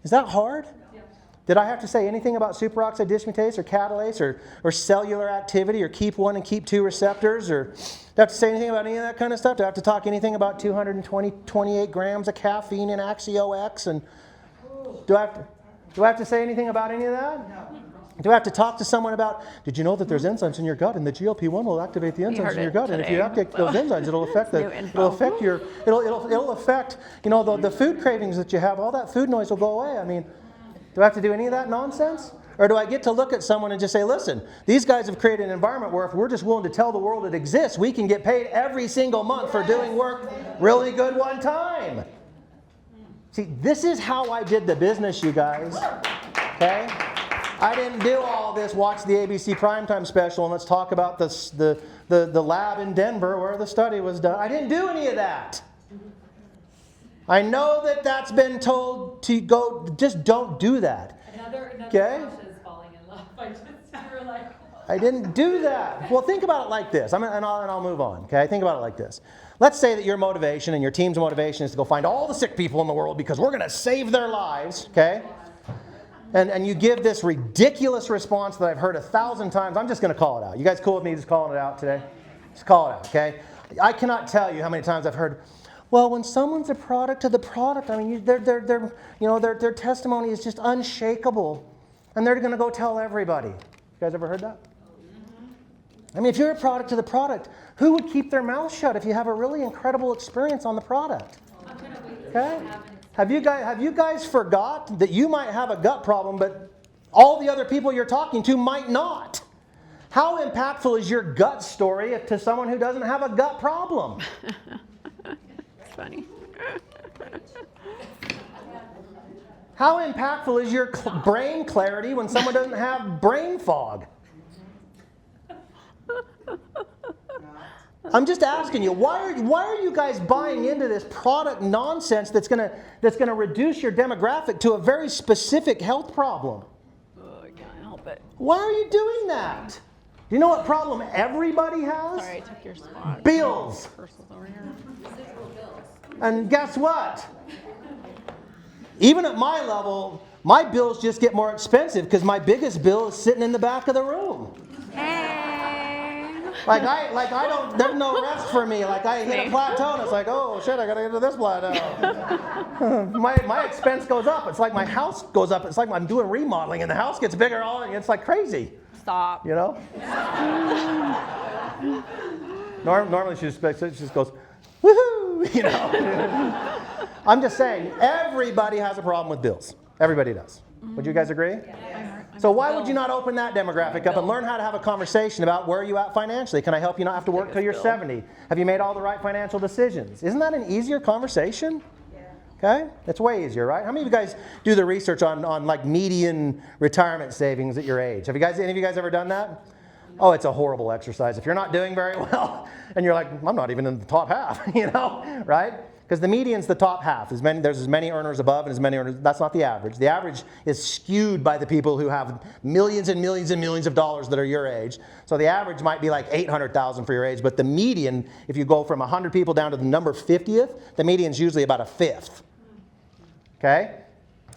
Is that hard? Did I have to say anything about superoxide dismutase or catalase or cellular activity or keep 1 and keep 2 receptors? Or do I have to say anything about any of that kind of stuff? Do I have to talk anything about 28 grams of caffeine in AxioX? And do I have to say anything about any of that? No. Do I have to talk to someone about, did you know that there's enzymes in your gut and the GLP-1 will activate the enzymes in your gut, and if you activate those enzymes, it'll affect the food cravings that you have. All that food noise will go away. I mean, do I have to do any of that nonsense? Or do I get to look at someone and just say, listen, these guys have created an environment where if we're just willing to tell the world it exists, we can get paid every single month for doing work really good one time. See, this is how I did the business, you guys. Okay? I didn't do all this, watch the ABC Primetime special and let's talk about the lab in Denver where the study was done. I didn't do any of that. I know that that's been told to go, just don't do that. Another okay? is falling in love. We're like, I didn't do that. Well, think about it like this, and I'll move on, okay? Think about it like this. Let's say that your motivation and your team's motivation is to go find all the sick people in the world because we're going to save their lives, okay? And you give this ridiculous response that I've heard 1,000 times. I'm just going to call it out. You guys cool with me just calling it out today? Just call it out, okay? I cannot tell you how many times I've heard, well, when someone's a product of the product, I mean, their testimony is just unshakable, and they're going to go tell everybody. You guys ever heard that? I mean, if you're a product of the product, who would keep their mouth shut if you have a really incredible experience on the product? Okay? Have you guys forgot that you might have a gut problem, but all the other people you're talking to might not? How impactful is your gut story to someone who doesn't have a gut problem? It's funny. How impactful is your brain clarity when someone doesn't have brain fog? I'm just asking you, why are you guys buying into this product nonsense that's gonna reduce your demographic to a very specific health problem? Oh, I can't help it. Why are you doing that? Do you know what problem everybody has? Sorry, I took your spot. Bills. Parcel's over here. And guess what? Even at my level, my bills just get more expensive because my biggest bill is sitting in the back of the room. Hey. Like I don't, there's no rest for me. Like I hit a plateau and it's like, oh shit, I gotta get to this plateau. my expense goes up. It's like my house goes up. It's like I'm doing remodeling and the house gets bigger. It's like crazy, Stop. you know? Normally she just goes, woohoo, you know? I'm just saying, everybody has a problem with bills. Everybody does. Would you guys agree? So why would you not open that demographic up and learn how to have a conversation about where are you at financially? Can I help you not have to work till you're 70? Have you made all the right financial decisions? Isn't that an easier conversation? Okay? It's way easier, right? How many of you guys do the research on like median retirement savings at your age? Any of you guys ever done that? Oh, it's a horrible exercise. If you're not doing very well and you're like, I'm not even in the top half, you know, right? Because the median's the top half. There's as many earners above and as many earners. That's not the average. The average is skewed by the people who have millions and millions and millions of dollars that are your age. So the average might be like 800,000 for your age, but the median, if you go from 100 people down to the number 50th, the median's usually about a fifth. Okay?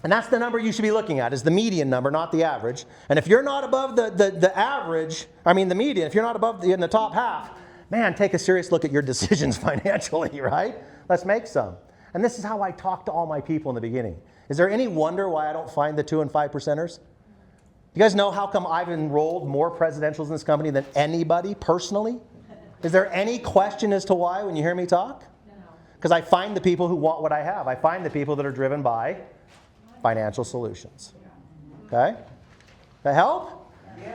And that's the number you should be looking at, is the median number, not the average. And if you're not above the average, the median, if you're not above in the top half, man, take a serious look at your decisions financially, right? Let's make some. And this is how I talk to all my people in the beginning. Is there any wonder why I don't find the 2 and 5 percenters? You guys know how come I've enrolled more presidentials in this company than anybody personally? Is there any question as to why when you hear me talk? Because I find the people who want what I have. I find the people that are driven by financial solutions. Okay? That help?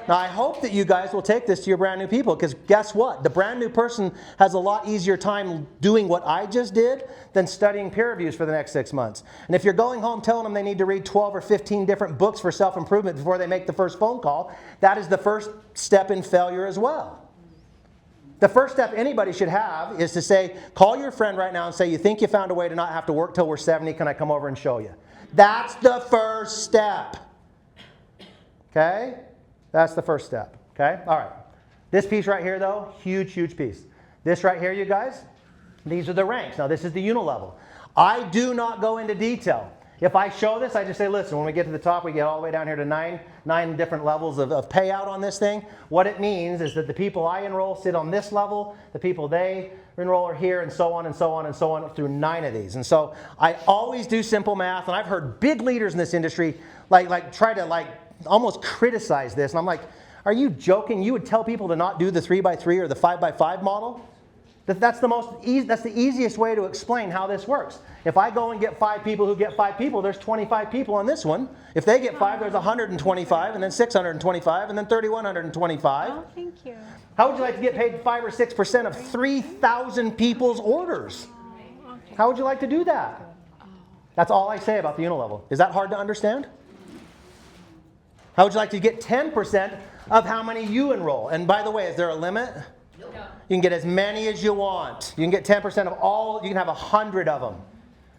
Now, I hope that you guys will take this to your brand new people, because guess what? The brand new person has a lot easier time doing what I just did than studying peer reviews for the next 6 months. And if you're going home telling them they need to read 12 or 15 different books for self-improvement before they make the first phone call, that is the first step in failure as well. The first step anybody should have is to say, call your friend right now and say, you think you found a way to not have to work till we're 70, can I come over and show you? That's the first step. Okay? That's the first step, okay? All right. This piece right here, though, huge, huge piece. This right here, you guys, these are the ranks. Now, this is the unilevel. I do not go into detail. If I show this, I just say, listen, when we get to the top, we get all the way down here to nine different levels of payout on this thing. What it means is that the people I enroll sit on this level, the people they enroll are here, and so on and so on and so on through 9 of these. And so I always do simple math, and I've heard big leaders in this industry try to almost criticize this. And I'm like, are you joking? You would tell people to not do the 3x3 or the 5x5 model? That's the easiest way to explain how this works. If I go and get 5 people who get 5 people, there's 25 people on this one. If they get 5, there's 125, and then 625, and then 3,125. Oh, thank you. How would you like to get paid 5 or 6% of 3,000 people's orders? How would you like to do that? That's all I say about the unilevel. Is that hard to understand? How would you like to get 10% of how many you enroll? And by the way, is there a limit? No. You can get as many as you want. You can get 10% of all. You can have 100 of them.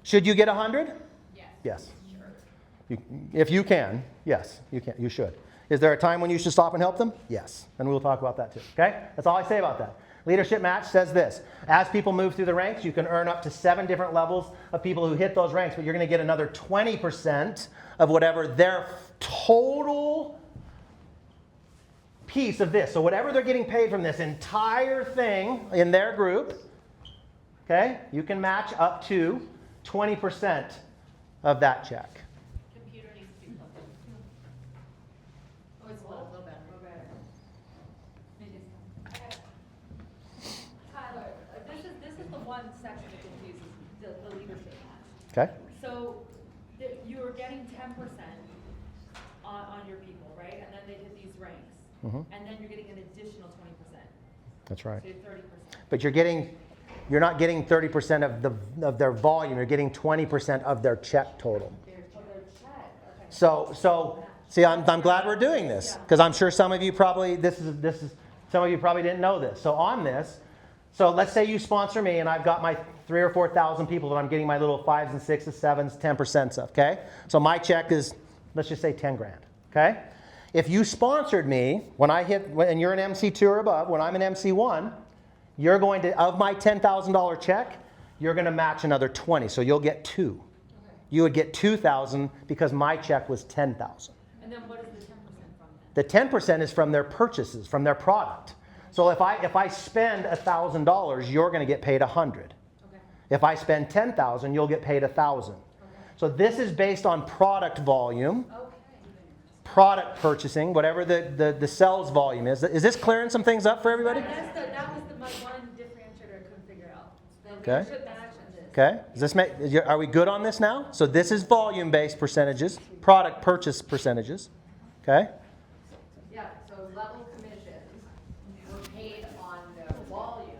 Should you get 100? Yes. Yes. Sure. If you can, yes, you can. You should. Is there a time when you should stop and help them? Yes. And we'll talk about that too. Okay? That's all I say about that. Leadership Match says this: as people move through the ranks, you can earn up to 7 different levels of people who hit those ranks, but you're going to get another 20% of whatever their total piece of this. So whatever they're getting paid from this entire thing in their group, okay, you can match up to 20% of that check. Computer needs to be plugged in. Oh, it's a little better. Tyler, this is the one section that confuses the leadership match. Okay? So you are getting 10% on your people, right? And then they hit these ranks. Mhm. And then you're getting an additional 20%. That's right. So you're 30%. But you're not getting 30% of their volume. You're getting 20% of their check total. So see, I'm glad we're doing this, because I'm sure some of you probably didn't know this. So on this, So let's say you sponsor me and I've got my 3,000 or 4,000 people that I'm getting my little 5s and 6s, 7s, 10% of, okay? So my check is, let's just say 10 grand, okay? If you sponsored me, and you're an MC2 or above, when I'm an MC1, you're going to, of my $10,000 check, you're going to match another 20, so you'll get 2. You would get 2,000 because my check was 10,000. And then what is the 10% from that? The 10% is from their purchases, from their product. So if I spend $1,000, you're going to get paid 100. Okay. If I spend 10,000, you'll get paid 1,000. Okay. So this is based on product volume, Okay. product purchasing, whatever the sales volume is. Is this clearing some things up for everybody? That was my one differentiator I couldn't figure out. The Okay. leadership match and this. Okay, does this are we good on this now? So this is volume-based percentages, product purchase percentages, okay? Yeah, so level commissions were paid on their volume.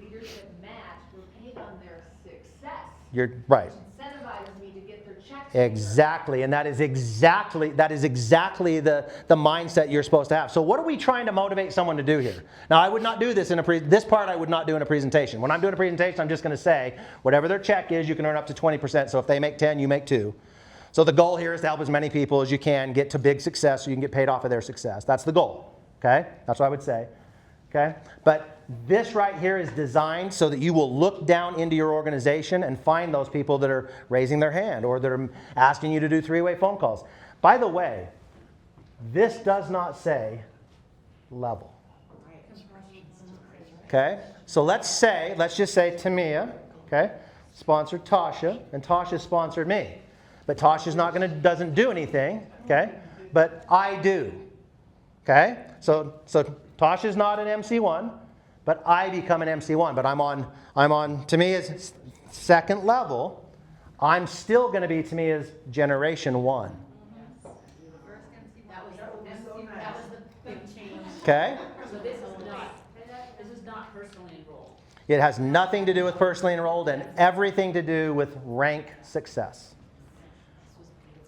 Leadership match were paid on their success. You're right. Which incentivizes me to get their checks. Exactly, and that is exactly the mindset you're supposed to have. So what are we trying to motivate someone to do here? Now, I would not do this this part I would not do in a presentation. When I'm doing a presentation, I'm just going to say, whatever their check is, you can earn up to 20%. So if they make 10, you make 2. So the goal here is to help as many people as you can get to big success so you can get paid off of their success. That's the goal, okay? That's what I would say, okay? But this right here is designed so that you will look down into your organization and find those people that are raising their hand or that are asking you to do 3-way phone calls. By the way, this does not say level. Okay? So let's just say Tamia, okay, sponsored Tasha, and Tasha sponsored me. But Tasha's doesn't do anything, okay? But I do. Okay? So Tasha's not an MC1. But I become an MC1, but I'm on Tamia's second level. I'm still going to be Tamia's generation 1. That was the big change. Okay? So this is not personally enrolled. It has nothing to do with personally enrolled and everything to do with rank success.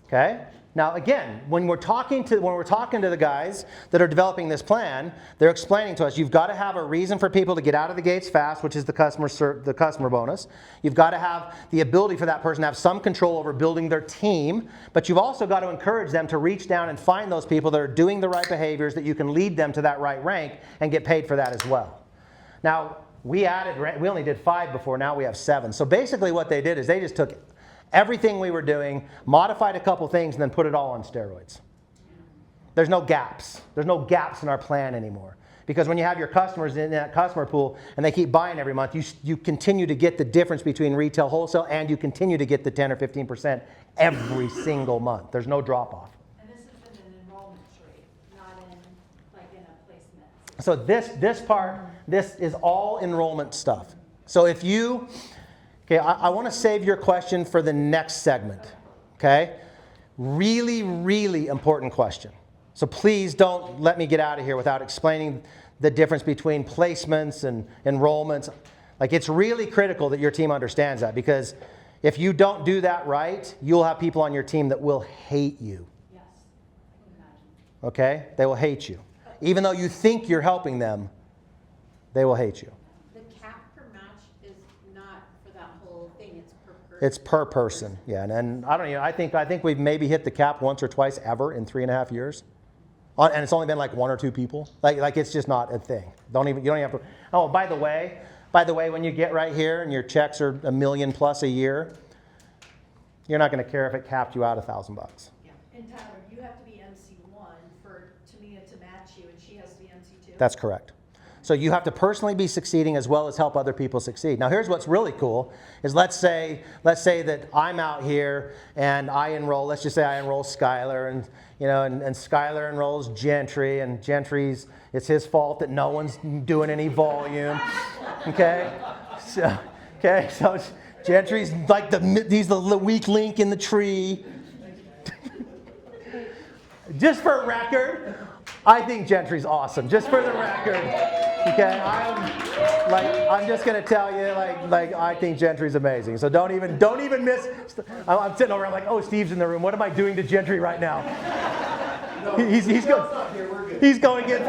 Okay? Now again, when we're talking to the guys that are developing this plan, they're explaining to us you've got to have a reason for people to get out of the gates fast, which is the customer bonus. You've got to have the ability for that person to have some control over building their team, but you've also got to encourage them to reach down and find those people that are doing the right behaviors that you can lead them to that right rank and get paid for that as well. Now, we only did 5 before, now we have 7. So basically what they did is they just took everything we were doing, modified a couple things, and then put it all on steroids. There's no gaps. There's no gaps in our plan anymore. Because when you have your customers in that customer pool and they keep buying every month, you continue to get the difference between retail, wholesale, and you continue to get the 10 or 15% every single month. There's no drop off. And this is in an enrollment rate, not in a placement. So this is all enrollment stuff. So if you, okay, I want to save your question for the next segment, okay? Really, really important question. So please don't let me get out of here without explaining the difference between placements and enrollments. Like, it's really critical that your team understands that, because if you don't do that right, you'll have people on your team that will hate you. Yes, I can imagine. Okay? They will hate you. Even though you think you're helping them, they will hate you. The cap per match is not for that whole thing, it's per person. It's per person, yeah. And I don't know. I think we've maybe hit the cap once or twice ever in 3.5 years, and it's only been like 1 or 2 people. Like it's just not a thing. You don't even have to. Oh, by the way, when you get right here and your checks are $1 million plus a year, you're not going to care if it capped you out $1,000. And Tyler, you have to be MC1 for Tamia to match you, and she has to be MC2. That's correct. So you have to personally be succeeding as well as help other people succeed. Now here's what's really cool is let's say that I'm out here and I enroll, let's just say I enroll Skylar, and Skylar enrolls Gentry, and Gentry's, it's his fault that no one's doing any volume. Okay? So Gentry's like he's the weak link in the tree. Just for a record, I think Gentry's awesome. Just for the record, okay? I'm just gonna tell you, I think Gentry's amazing. So don't even miss. I'm sitting over, I'm like, oh, Steve's in the room. What am I doing to Gentry right now? He's going in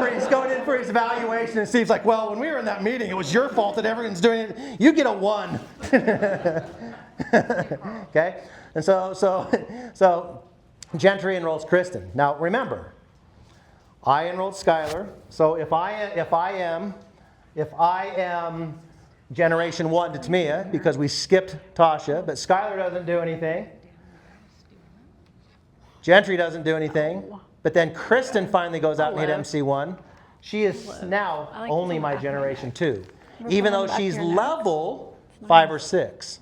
for his evaluation, and Steve's like, well, when we were in that meeting, it was your fault that everyone's doing it. You get a 1. Okay? And so Gentry enrolls Kristen. Now remember, I enrolled Skylar. So if I am generation 1 to Tamia, because we skipped Tasha, but Skylar doesn't do anything. Gentry doesn't do anything. But then Kristen finally goes out and hit MC1. She is now I like only the my back generation 2, We're even though pulling back she's your neck. level 5 or 6.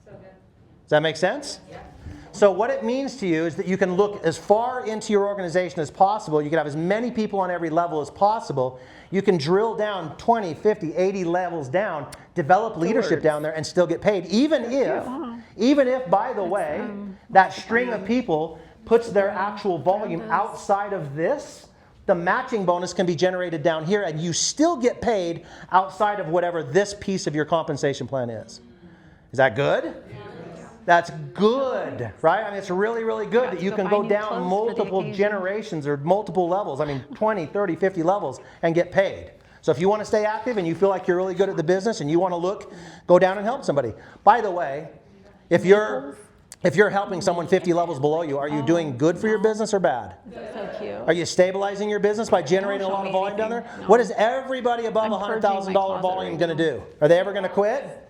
Does that make sense? So what it means to you is that you can look as far into your organization as possible. You can have as many people on every level as possible. You can drill down 20, 50, 80 levels down, develop leadership down there, and still get paid. Even if, by the way, that string of people puts their actual volume outside of this, the matching bonus can be generated down here, and you still get paid outside of whatever this piece of your compensation plan is. Is that good? That's good, right? I mean, it's really, really good that you can go down multiple generations or multiple levels. I mean, 20, 30, 50 levels and get paid. So if you want to stay active and you feel like you're really good at the business and you want to go down and help somebody. By the way, if you're helping someone 50 levels below you, are you doing good for your business or bad? So cute. Are you stabilizing your business by generating a lot of volume down there? What is everybody above $100,000 volume going to do? Are they ever going to quit?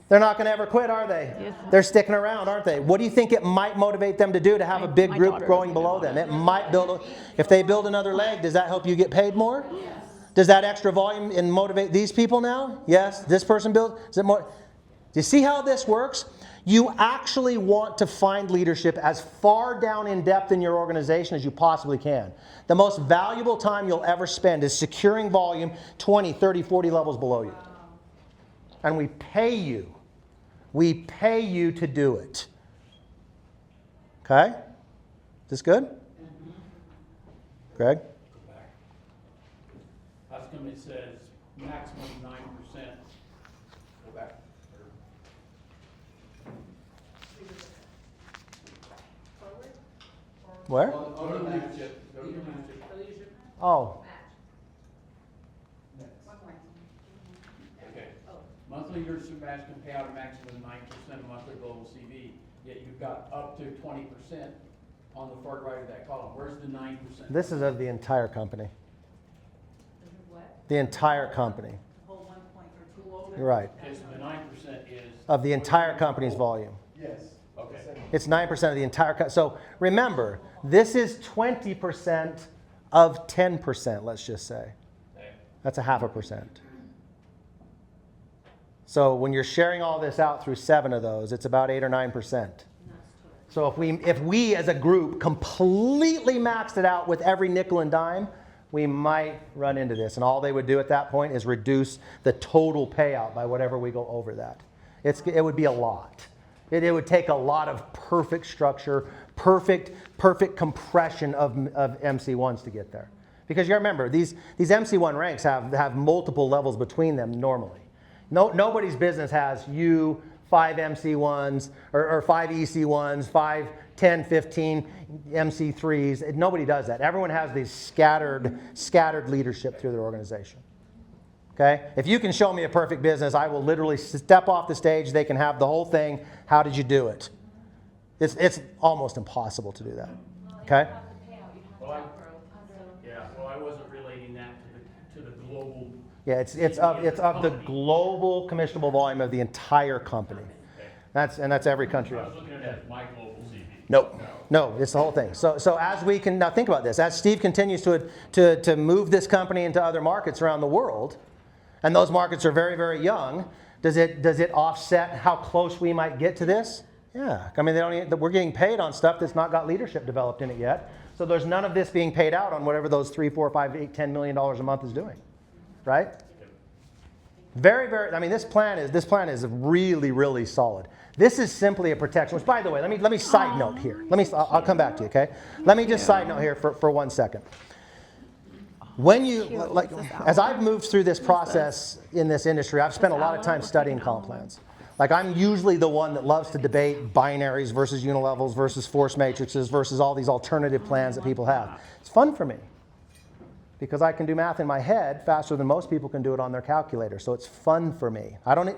They're not going to ever quit, are they? Yes. They're sticking around, aren't they? What do you think it might motivate them to do to have a big My group daughter growing is below gonna them? It might if they build another leg, does that help you get paid more? Yes. Does that extra volume and motivate these people now? Yes. This person builds? Is it more? Do you see how this works? You actually want to find leadership as far down in depth in your organization as you possibly can. The most valuable time you'll ever spend is securing volume 20, 30, 40 levels below you. And we pay you. We pay you to do it. Okay? Is this good? Greg? How come it says maximum 9%? Go back. Where? Go to leadership. Go to leadership. Oh, Okay. Monthly leadership match can pay out a maximum of 9% of monthly global CV, yet you've got up to 20% on the far right of that column. Where's the 9%? this is of the entire company. What? The entire company. Whole 1 point or 2 over. You're right. Okay, so the 9% is. Of the entire company's volume. Yes. Okay. It's 9% of the entire so remember, this is 20% of 10%, let's just say. Okay. That's a 0.5%. So when you're sharing all this out through 7 of those, it's about 8 or 9%. So if we as a group completely maxed it out with every nickel and dime, we might run into this. And all they would do at that point is reduce the total payout by whatever we go over that. It would be a lot. It would take a lot of perfect structure, perfect compression of MC1s to get there. Because you remember, these MC1 ranks have multiple levels between them normally. Nobody's business has 5 MC1s or 5 EC1s, 5, 10, 15 MC3s. Nobody does that. Everyone has these scattered leadership through their organization. Okay? If you can show me a perfect business, I will literally step off the stage. They can have the whole thing. How did you do it? It's almost impossible to do that. Okay? Well, I wasn't relating that to the global. Yeah, it's of the global commissionable volume of the entire company. That's every country. I was looking at it as my global CV. No, it's the whole thing. So as we can now think about this, as Steve continues to move this company into other markets around the world, and those markets are very, very young, does it offset how close we might get to this? Yeah, I mean we're getting paid on stuff that's not got leadership developed in it yet. So there's none of this being paid out on whatever those $3, $4, $5, $8, $10 million a month is doing, right? Very, very. I mean, this plan is really, really solid. This is simply a protection. Which, by the way, let me side note here. I'll come back to you. Okay. Let me just side note here for 1 second. When as I've moved through this process in this industry, I've spent a lot of time studying comp plans. Like I'm usually the one that loves to debate binaries versus unilevels versus force matrices versus all these alternative plans that people have. It's fun for me because I can do math in my head faster than most people can do it on their calculator. So it's fun for me.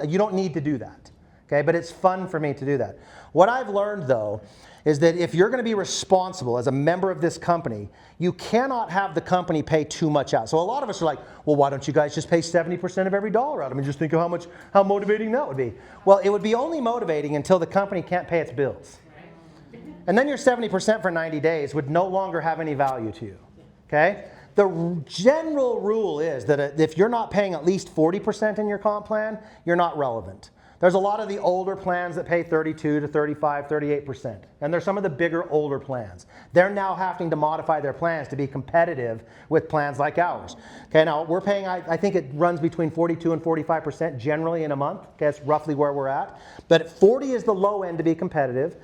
You don't need to do that, okay? But it's fun for me to do that. What I've learned though is that if you're going to be responsible as a member of this company, you cannot have the company pay too much out. So a lot of us are like, well, why don't you guys just pay 70% of every dollar out? I mean, just think of how motivating that would be. Well, it would be only motivating until the company can't pay its bills. And then your 70% for 90 days would no longer have any value to you, okay? The general rule is that if you're not paying at least 40% in your comp plan, you're not relevant. There's a lot of the older plans that pay 32 to 35, 38%. And there's some of the bigger, older plans. They're now having to modify their plans to be competitive with plans like ours. Okay, now we're paying, I think it runs between 42 and 45% generally in a month. Okay, that's roughly where we're at. But 40 is the low end to be competitive.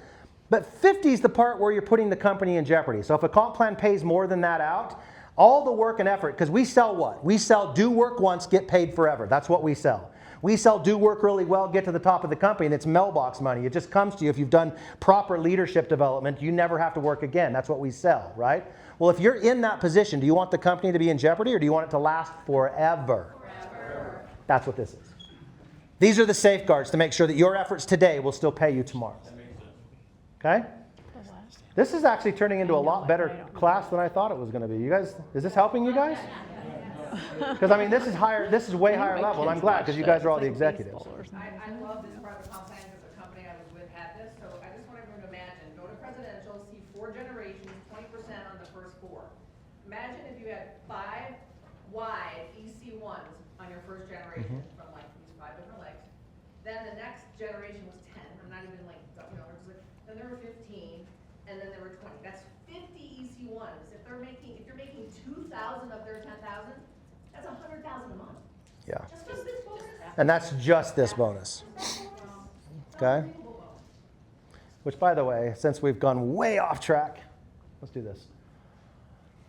But 50 is the part where you're putting the company in jeopardy. So if a comp plan pays more than that out, all the work and effort, because we sell what? We sell do work once, get paid forever. That's what we sell. We sell do work really well, get to the top of the company, and it's mailbox money. It just comes to you if you've done proper leadership development. You never have to work again. That's what we sell, right? Well, if you're in that position, do you want the company to be in jeopardy or do you want it to last forever? Forever. That's what this is. These are the safeguards to make sure that your efforts today will still pay you tomorrow. Okay? This is actually turning into a lot better class than I thought it was going to be. You guys, is this helping you guys? Because I mean, this is way higher level, and I'm glad because you guys are all the executives. I love this part of the comp plan because the company I was with had this, so I just want everyone to imagine, go to presidential, see 4 generations, 20% on the first 4. Imagine if you had 5 wide EC1s on your first generation from like these 5 different legs. Then the next generation was 10. I'm not even like, you know, then there were 15, and then there were 20. That's 50 EC1s. If you're making 2,000 of their 10,000, that's 100,000 a month. Yeah. Just this bonus. And that's just this bonus. Okay? Which, by the way, since we've gone way off track, let's do this.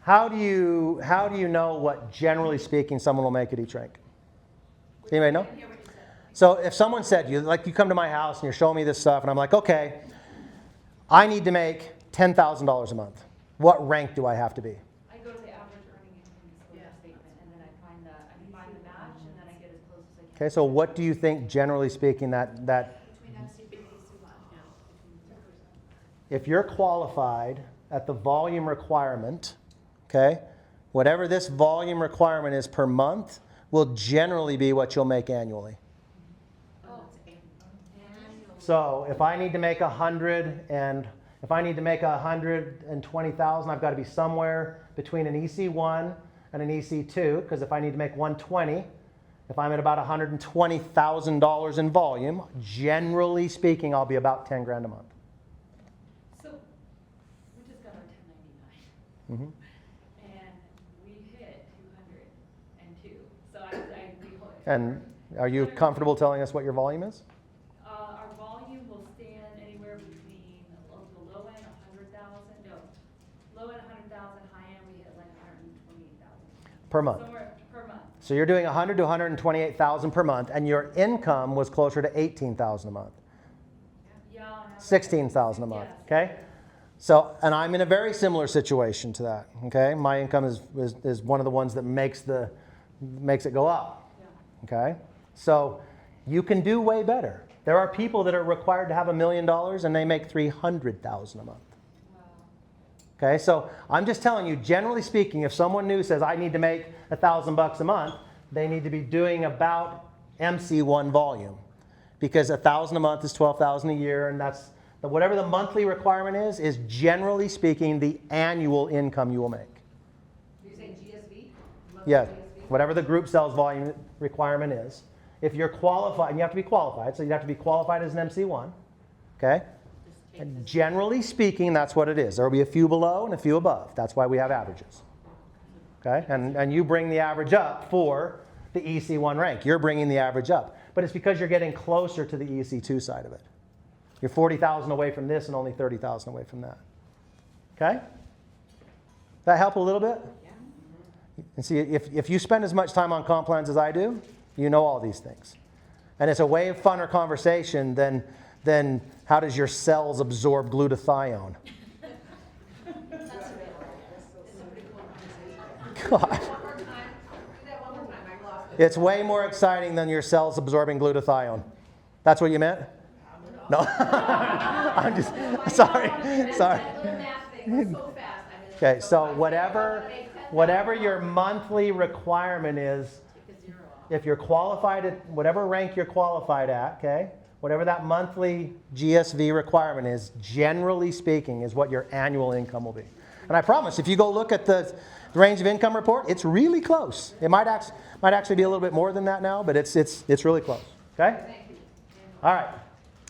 How do you know what, generally speaking, someone will make at each rank? Anybody know? So if someone said, you come to my house and you're showing me this stuff, and I'm like, okay, I need to make $10,000 a month. What rank do I have to be? I go to the average earning income disclosure statement, and then I find the match, and then I get as close as I can. Okay, so what do you think, generally speaking, that Between MC2 and AC1. if you're qualified at the volume requirement, okay, whatever this volume requirement is per month will generally be what you'll make annually. So if I need to make 120,000, I've got to be somewhere between an EC1 and an EC2, because if I need to make 120, if I'm at about $120,000 in volume, generally speaking, I'll be about 10 grand a month. So, we just got our 1099. Mm-hmm. And we hit 202. So we hope. And are you comfortable telling us what your volume is? Our volume will stand anywhere between the low end 100,000, low end 100,000, high end we hit like 128,000. Per month. Somewhere per month. So you're doing 100 to 128,000 per month, and your income was closer to 18,000 a month, Yeah. 16,000 a month. Yes. Okay. So, and I'm in a very similar situation to that. Okay, my income is one of the ones that makes it go up. Yeah. Okay, so you can do way better. There are people that are required to have $1 million and they make 300,000 a month. Wow. Okay, so I'm just telling you, generally speaking, if someone new says I need to make $1,000 a month, they need to be doing about MC1 volume, because 1,000 a month is 12,000 a year, and that's whatever the monthly requirement is generally speaking the annual income you will make. You're saying GSV? Yeah, GSV? whatever the group sales volume requirement is. If you're qualified, and you have to be qualified, so you have to be qualified as an MC1, okay? And generally speaking, that's what it is. There will be a few below and a few above. That's why we have averages, okay? And you bring the average up for the EC1 rank. You're bringing the average up. But it's because you're getting closer to the EC2 side of it. You're 40,000 away from this and only 30,000 away from that. Okay? That help a little bit? And see, if you spend as much time on comp plans as I do, you know all these things. And it's a way funner conversation than how does your cells absorb glutathione? God. One more time, do that one more time, I lost it. It's way more exciting than your cells absorbing glutathione. That's what you meant? No. I'm just, sorry. That little math thing was so fast, I missed it. Okay, so I whatever your monthly requirement is, if you're qualified at whatever rank you're qualified at, okay, whatever that monthly GSV requirement is, generally speaking, is what your annual income will be. And I promise, if you go look at the range of income report, it's really close. It might actually be a little bit more than that now, but it's really close. Okay? All right.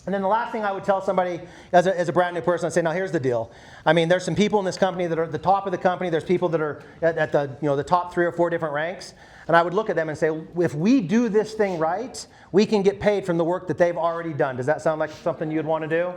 And then the last thing I would tell somebody as a brand new person, I'd say, now here's the deal. I mean, there's some people in this company that are at the top of the company. There's people that are at the top 3 or 4 different ranks. And I would look at them and say, if we do this thing right, we can get paid from the work that they've already done. Does that sound like something you'd want to do?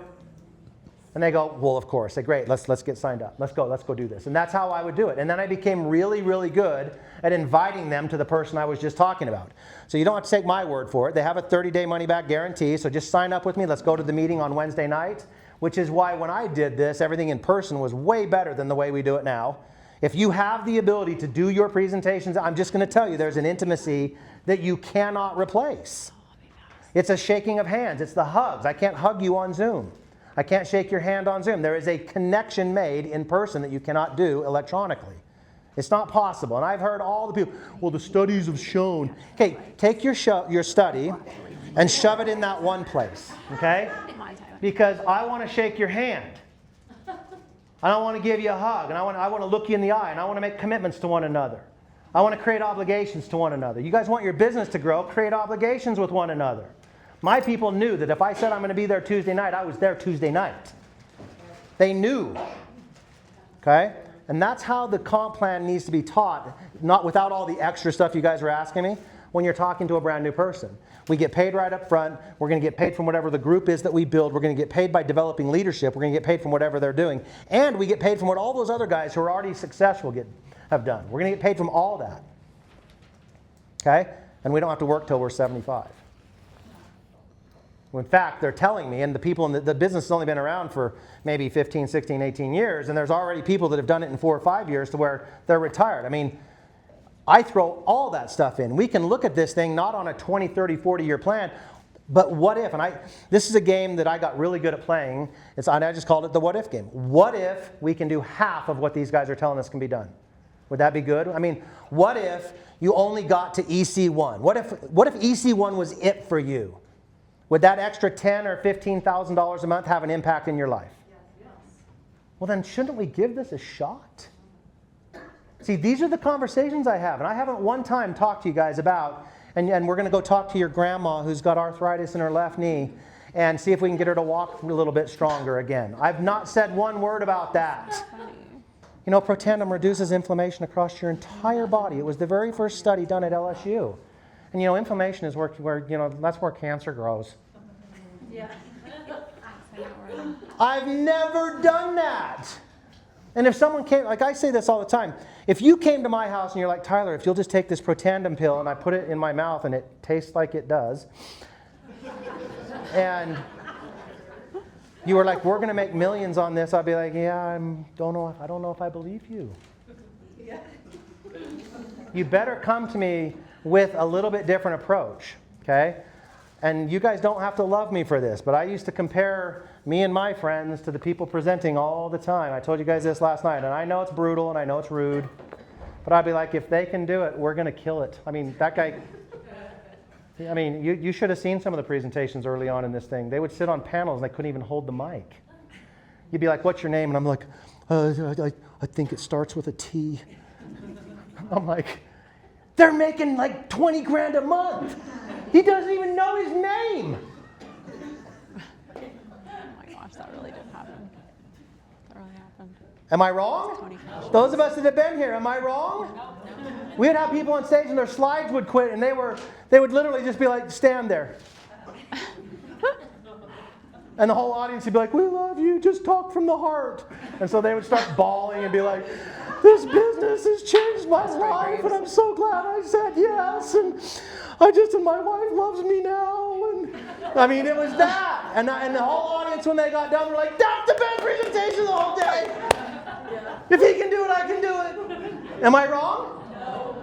And they go, well, of course. I say, great, let's get signed up. Let's go do this. And that's how I would do it. And then I became really, really good at inviting them to the person I was just talking about. So you don't have to take my word for it. They have a 30-day money-back guarantee. So just sign up with me. Let's go to the meeting on Wednesday night, which is why when I did this, everything in person was way better than the way we do it now. If you have the ability to do your presentations, I'm just going to tell you there's an intimacy that you cannot replace. It's a shaking of hands. It's the hugs. I can't hug you on Zoom. I can't shake your hand on Zoom. There is a connection made in person that you cannot do electronically. It's not possible. And I've heard all the people, well, the studies have shown. Okay, take your study and shove it in that one place, okay? Because I want to shake your hand. I don't want to give you a hug. And I want to look you in the eye. And I want to make commitments to one another. I want to create obligations to one another. You guys want your business to grow, create obligations with one another. My people knew that if I said I'm going to be there Tuesday night, I was there Tuesday night. They knew. Okay? And that's how the comp plan needs to be taught, not without all the extra stuff you guys were asking me, when you're talking to a brand new person. We get paid right up front. We're going to get paid from whatever the group is that we build. We're going to get paid by developing leadership. We're going to get paid from whatever they're doing. And we get paid from what all those other guys who are already successful have done. We're going to get paid from all that. Okay? And we don't have to work till we're 75. In fact, they're telling me, and the people in the business has only been around for maybe 15, 16, 18 years, and there's already people that have done it in 4 or 5 years to where they're retired. I mean, I throw all that stuff in. We can look at this thing not on a 20, 30, 40-year plan, but what if? And this is a game that I got really good at playing. I just called it the what if game. What if we can do half of what these guys are telling us can be done? Would that be good? I mean, what if you only got to EC1? What if EC1 was it for you? Would that extra $10,000 or $15,000 a month have an impact in your life? Yes. Well, then shouldn't we give this a shot? See, these are the conversations I have, and I haven't one time talked to you guys about, and we're going to go talk to your grandma who's got arthritis in her left knee and see if we can get her to walk a little bit stronger again. I've not said one word about that. You know, Protandim reduces inflammation across your entire body. It was the very first study done at LSU. And you know, inflammation is where that's where cancer grows. Yeah. I've never done that. And if someone came, like I say this all the time, if you came to my house and you're like, Tyler, if you'll just take this Protandim pill and I put it in my mouth and it tastes like it does, and you were like, we're going to make millions on this, I'd be like, yeah, I don't know if I believe you. Yeah. You better come to me with a little bit different approach, okay? And you guys don't have to love me for this, but I used to compare me and my friends to the people presenting all the time. I told you guys this last night, and I know it's brutal and I know it's rude, but I'd be like, if they can do it, we're going to kill it. I mean, that guy, you should have seen some of the presentations early on in this thing. They would sit on panels and they couldn't even hold the mic. You'd be like, what's your name? And I'm like, I think it starts with a T. I'm like, they're making like 20 grand a month. He doesn't even know his name. Oh my gosh, that really did happen. That really happened. Am I wrong? Those of us that have been here, am I wrong? We would have people on stage and their slides would quit and they would literally just be like, stand there. And the whole audience would be like, we love you, just talk from the heart. And so they would start bawling and be like, this business has changed my life and I'm so glad I said yes. And my wife loves me now. I mean, it was that. And the whole audience, when they got done, were like, that's the best presentation of the whole day. If he can do it, I can do it. Am I wrong? No.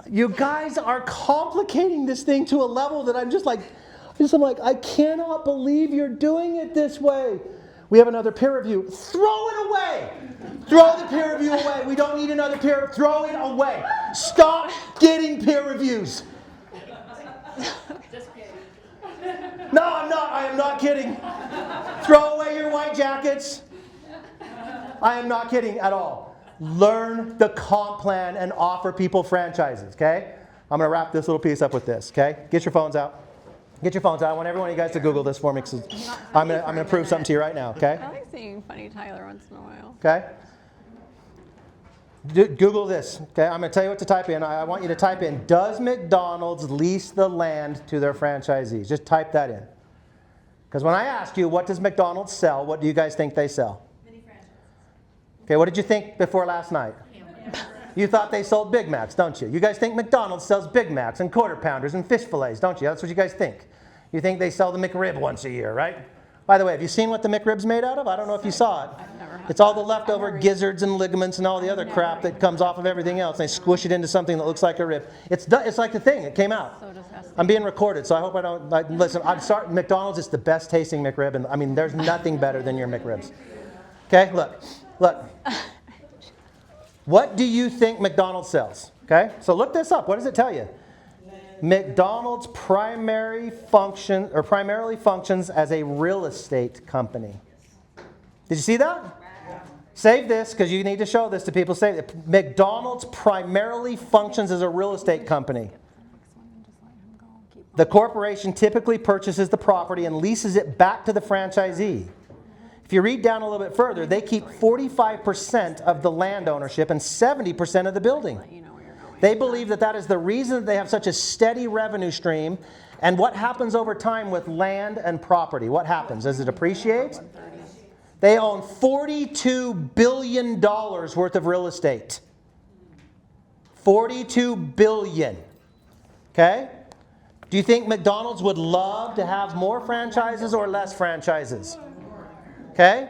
You guys are complicating this thing to a level that I'm like, I cannot believe you're doing it this way. We have another peer review. Throw it away. Throw the peer review away. We don't need another peer. Throw it away. Stop getting peer reviews. Just kidding. No, I'm not. I am not kidding. Throw away your white jackets. I am not kidding at all. Learn the comp plan and offer people franchises, okay? I'm going to wrap this little piece up with this, okay? Get your phones out. Get your phones out. I want every one of you guys to Google this for me because I'm going to prove something to you right now, okay? I like seeing Funny Tyler once in a while. Okay? Google this, okay? I'm going to tell you what to type in. I want you to type in, does McDonald's lease the land to their franchisees? Just type that in. Because when I asked you, what does McDonald's sell, what do you guys think they sell? Mini franchises. Okay, what did you think before last night? You thought they sold Big Macs, don't you? You guys think McDonald's sells Big Macs and Quarter Pounders and fish fillets, don't you? That's what you guys think. You think they sell the McRib once a year, right? By the way, have you seen what the McRib's made out of? I don't know if you saw it. It's all the leftover gizzards and ligaments and all the other crap that comes off of everything else. They squish it into something that looks like a rib. It's like the thing. It came out. So disgusting. I'm being recorded, so I hope I don't... listen, I'm sorry. McDonald's is the best tasting McRib. And I mean, there's nothing better than your McRibs. Okay, look. What do you think McDonald's sells? Okay, so look this up. What does it tell you? McDonald's primarily functions as a real estate company. Did you see that? Save this because you need to show this to people. Save it. McDonald's primarily functions as a real estate company. The corporation typically purchases the property and leases it back to the franchisee. If you read down a little bit further, they keep 45% of the land ownership and 70% of the building. They believe that is the reason that they have such a steady revenue stream. And what happens over time with land and property? What happens? Does it appreciate? They own $42 billion worth of real estate. $42 billion. Okay? Do you think McDonald's would love to have more franchises or less franchises? Okay?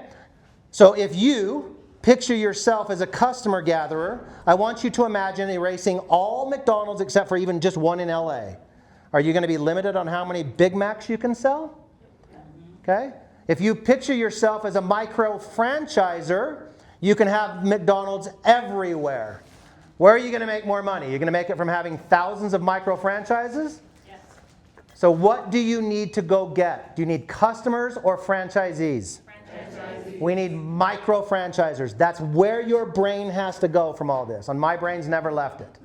So if you picture yourself as a customer gatherer, I want you to imagine erasing all McDonald's except for even just one in LA. Are you going to be limited on how many Big Macs you can sell? Okay? If you picture yourself as a micro franchisor, you can have McDonald's everywhere. Where are you going to make more money? You're going to make it from having thousands of micro franchises? Yes. So what do you need to go get? Do you need customers or franchisees? We need micro franchisors. That's where your brain has to go from all this. And my brain's never left it.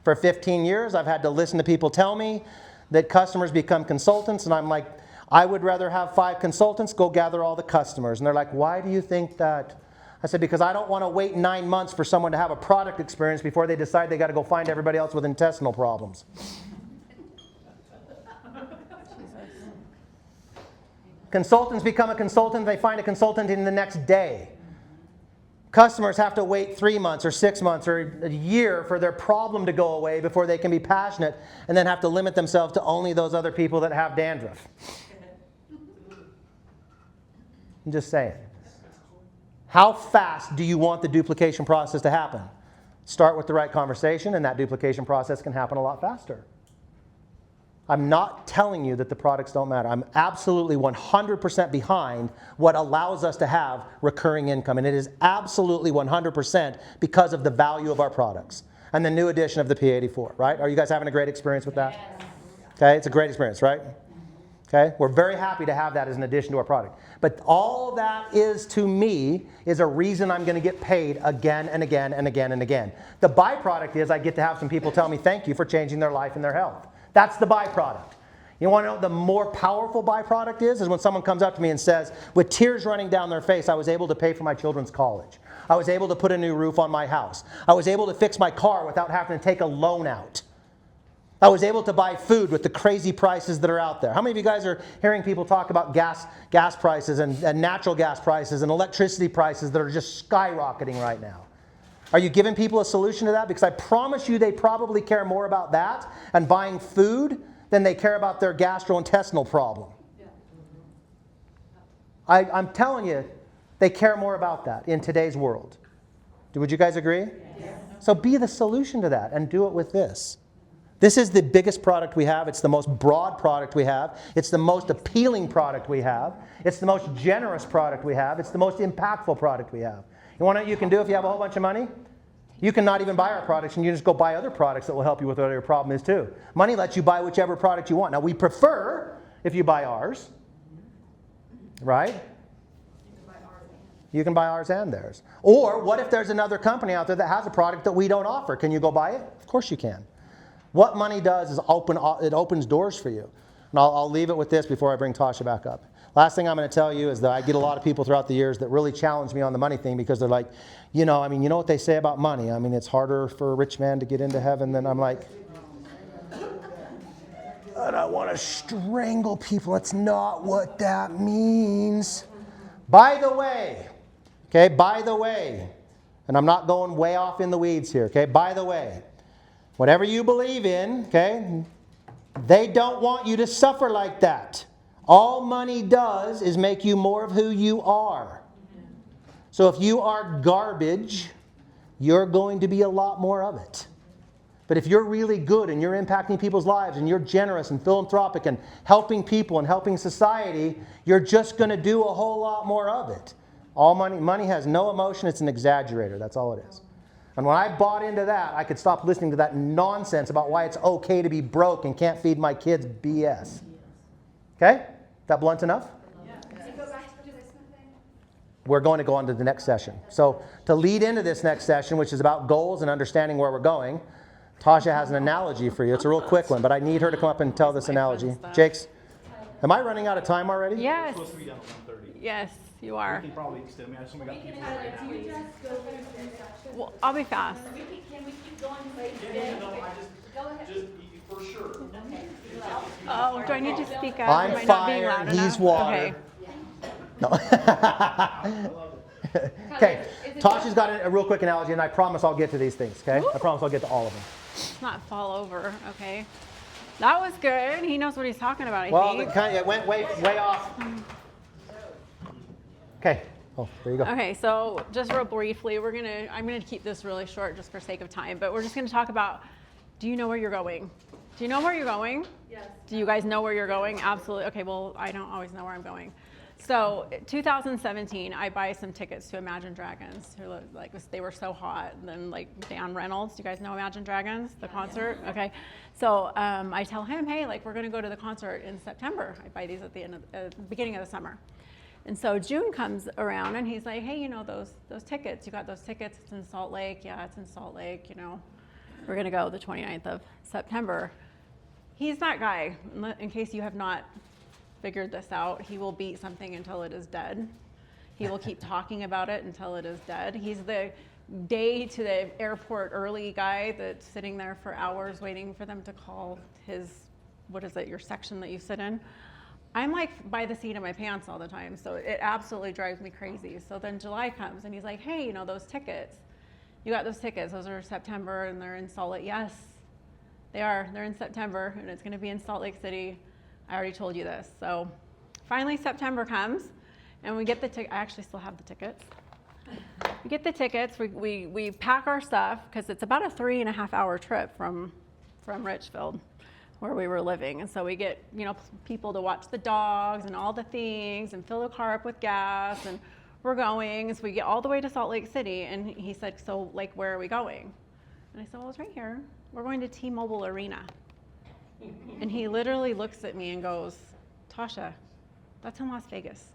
For 15 years, I've had to listen to people tell me that customers become consultants. And I'm like, I would rather have 5 consultants go gather all the customers. And they're like, why do you think that? I said, because I don't want to wait 9 months for someone to have a product experience before they decide they got to go find everybody else with intestinal problems. Consultants become a consultant, they find a consultant in the next day. Customers have to wait 3 months or 6 months or a year for their problem to go away before they can be passionate and then have to limit themselves to only those other people that have dandruff. I'm just saying. How fast do you want the duplication process to happen? Start with the right conversation and that duplication process can happen a lot faster. I'm not telling you that the products don't matter. I'm absolutely 100% behind what allows us to have recurring income. And it is absolutely 100% because of the value of our products. And the new edition of the P84, right? Are you guys having a great experience with that? Yes. Okay, it's a great experience, right? Okay, we're very happy to have that as an addition to our product. But all that is to me is a reason I'm going to get paid again and again and again and again. The byproduct is I get to have some people tell me thank you for changing their life and their health. That's the byproduct. You want to know what the more powerful byproduct is when someone comes up to me and says, with tears running down their face, I was able to pay for my children's college. I was able to put a new roof on my house. I was able to fix my car without having to take a loan out. I was able to buy food with the crazy prices that are out there. How many of you guys are hearing people talk about gas prices and natural gas prices and electricity prices that are just skyrocketing right now? Are you giving people a solution to that? Because I promise you they probably care more about that and buying food than they care about their gastrointestinal problem. I'm telling you, they care more about that in today's world. Would you guys agree? Yes. So be the solution to that and do it with this. This is the biggest product we have. It's the most broad product we have. It's the most appealing product we have. It's the most generous product we have. It's the most impactful product we have. You want to know what you can do if you have a whole bunch of money? You can not even buy our products, and you just go buy other products that will help you with whatever your problem is too. Money lets you buy whichever product you want. Now, we prefer if you buy ours, right? You can buy ours and theirs. Or what if there's another company out there that has a product that we don't offer? Can you go buy it? Of course you can. What money does is it opens doors for you. And I'll leave it with this before I bring Tasha back up. Last thing I'm going to tell you is that I get a lot of people throughout the years that really challenge me on the money thing because they're like, you know what they say about money? I mean, it's harder for a rich man to get into heaven than I'm like, and I want to strangle people. That's not what that means. By the way, and I'm not going way off in the weeds here, okay? By the way, whatever you believe in, okay, they don't want you to suffer like that. All money does is make you more of who you are. So if you are garbage, you're going to be a lot more of it. But if you're really good and you're impacting people's lives and you're generous and philanthropic and helping people and helping society, you're just going to do a whole lot more of it. All money has no emotion. It's an exaggerator. That's all it is. And when I bought into that, I could stop listening to that nonsense about why it's okay to be broke and can't feed my kids BS. Okay? That blunt enough? We're going to go on to the next session. So to lead into this next session, which is about goals and understanding where we're going, Tasha has an analogy for you. It's a real quick one, but I need her to come up and tell this analogy. Jakes, am I running out of time already? Yes. Supposed to be done at 1:30. Yes, you are. We can probably extend me. I just only got 3 Do you just go through your section? Well, I'll be fast. Can we keep going? Just for sure. Oh, do I need to speak up? I'm Am I not being fire, loud he's enough? water. Okay. No. Okay, Tasha's got a real quick analogy, and I promise I'll get to these things, okay? I promise I'll get to all of them. Let's not fall over, okay? That was good. He knows what he's talking about, I Well, think. it went way off. Okay. Oh, there you go. Okay, so just real briefly, I'm gonna keep this really short just for sake of time, but we're just gonna talk about, do you know where you're going? Do you know where you're going? Yes. Do you guys know where you're going? Absolutely. Okay, well, I don't always know where I'm going. So 2017, I buy some tickets to Imagine Dragons. They were so hot. And then Dan Reynolds, do you guys know Imagine Dragons, the concert? Okay. So I tell him, hey, we're gonna go to the concert in September. I buy these at the beginning of the summer. And so June comes around and he's like, hey, those tickets, you got those tickets, it's in Salt Lake. Yeah, it's in Salt Lake, We're gonna go the 29th of September. He's that guy, in case you have not figured this out. He will beat something until it is dead. He will keep talking about it until it is dead. He's the day to the airport early guy that's sitting there for hours waiting for them to call your section that you sit in. I'm by the seat of my pants all the time, so it absolutely drives me crazy. So then July comes and he's like, hey, those tickets, you got those tickets, those are September and they're in Salt Lake. Yes, they are, they're in September and it's gonna be in Salt Lake City. I already told you this. So finally September comes and we get the ticket. I actually still have the tickets. We get the tickets, we pack our stuff because it's about a 3.5 hour trip from Richfield where we were living. And so we get, people to watch the dogs and all the things and fill the car up with gas and we're going. So we get all the way to Salt Lake City and he said, so where are we going? And I said, well, it's right here. We're going to T-Mobile Arena. And he literally looks at me and goes, Tasha, that's in Las Vegas.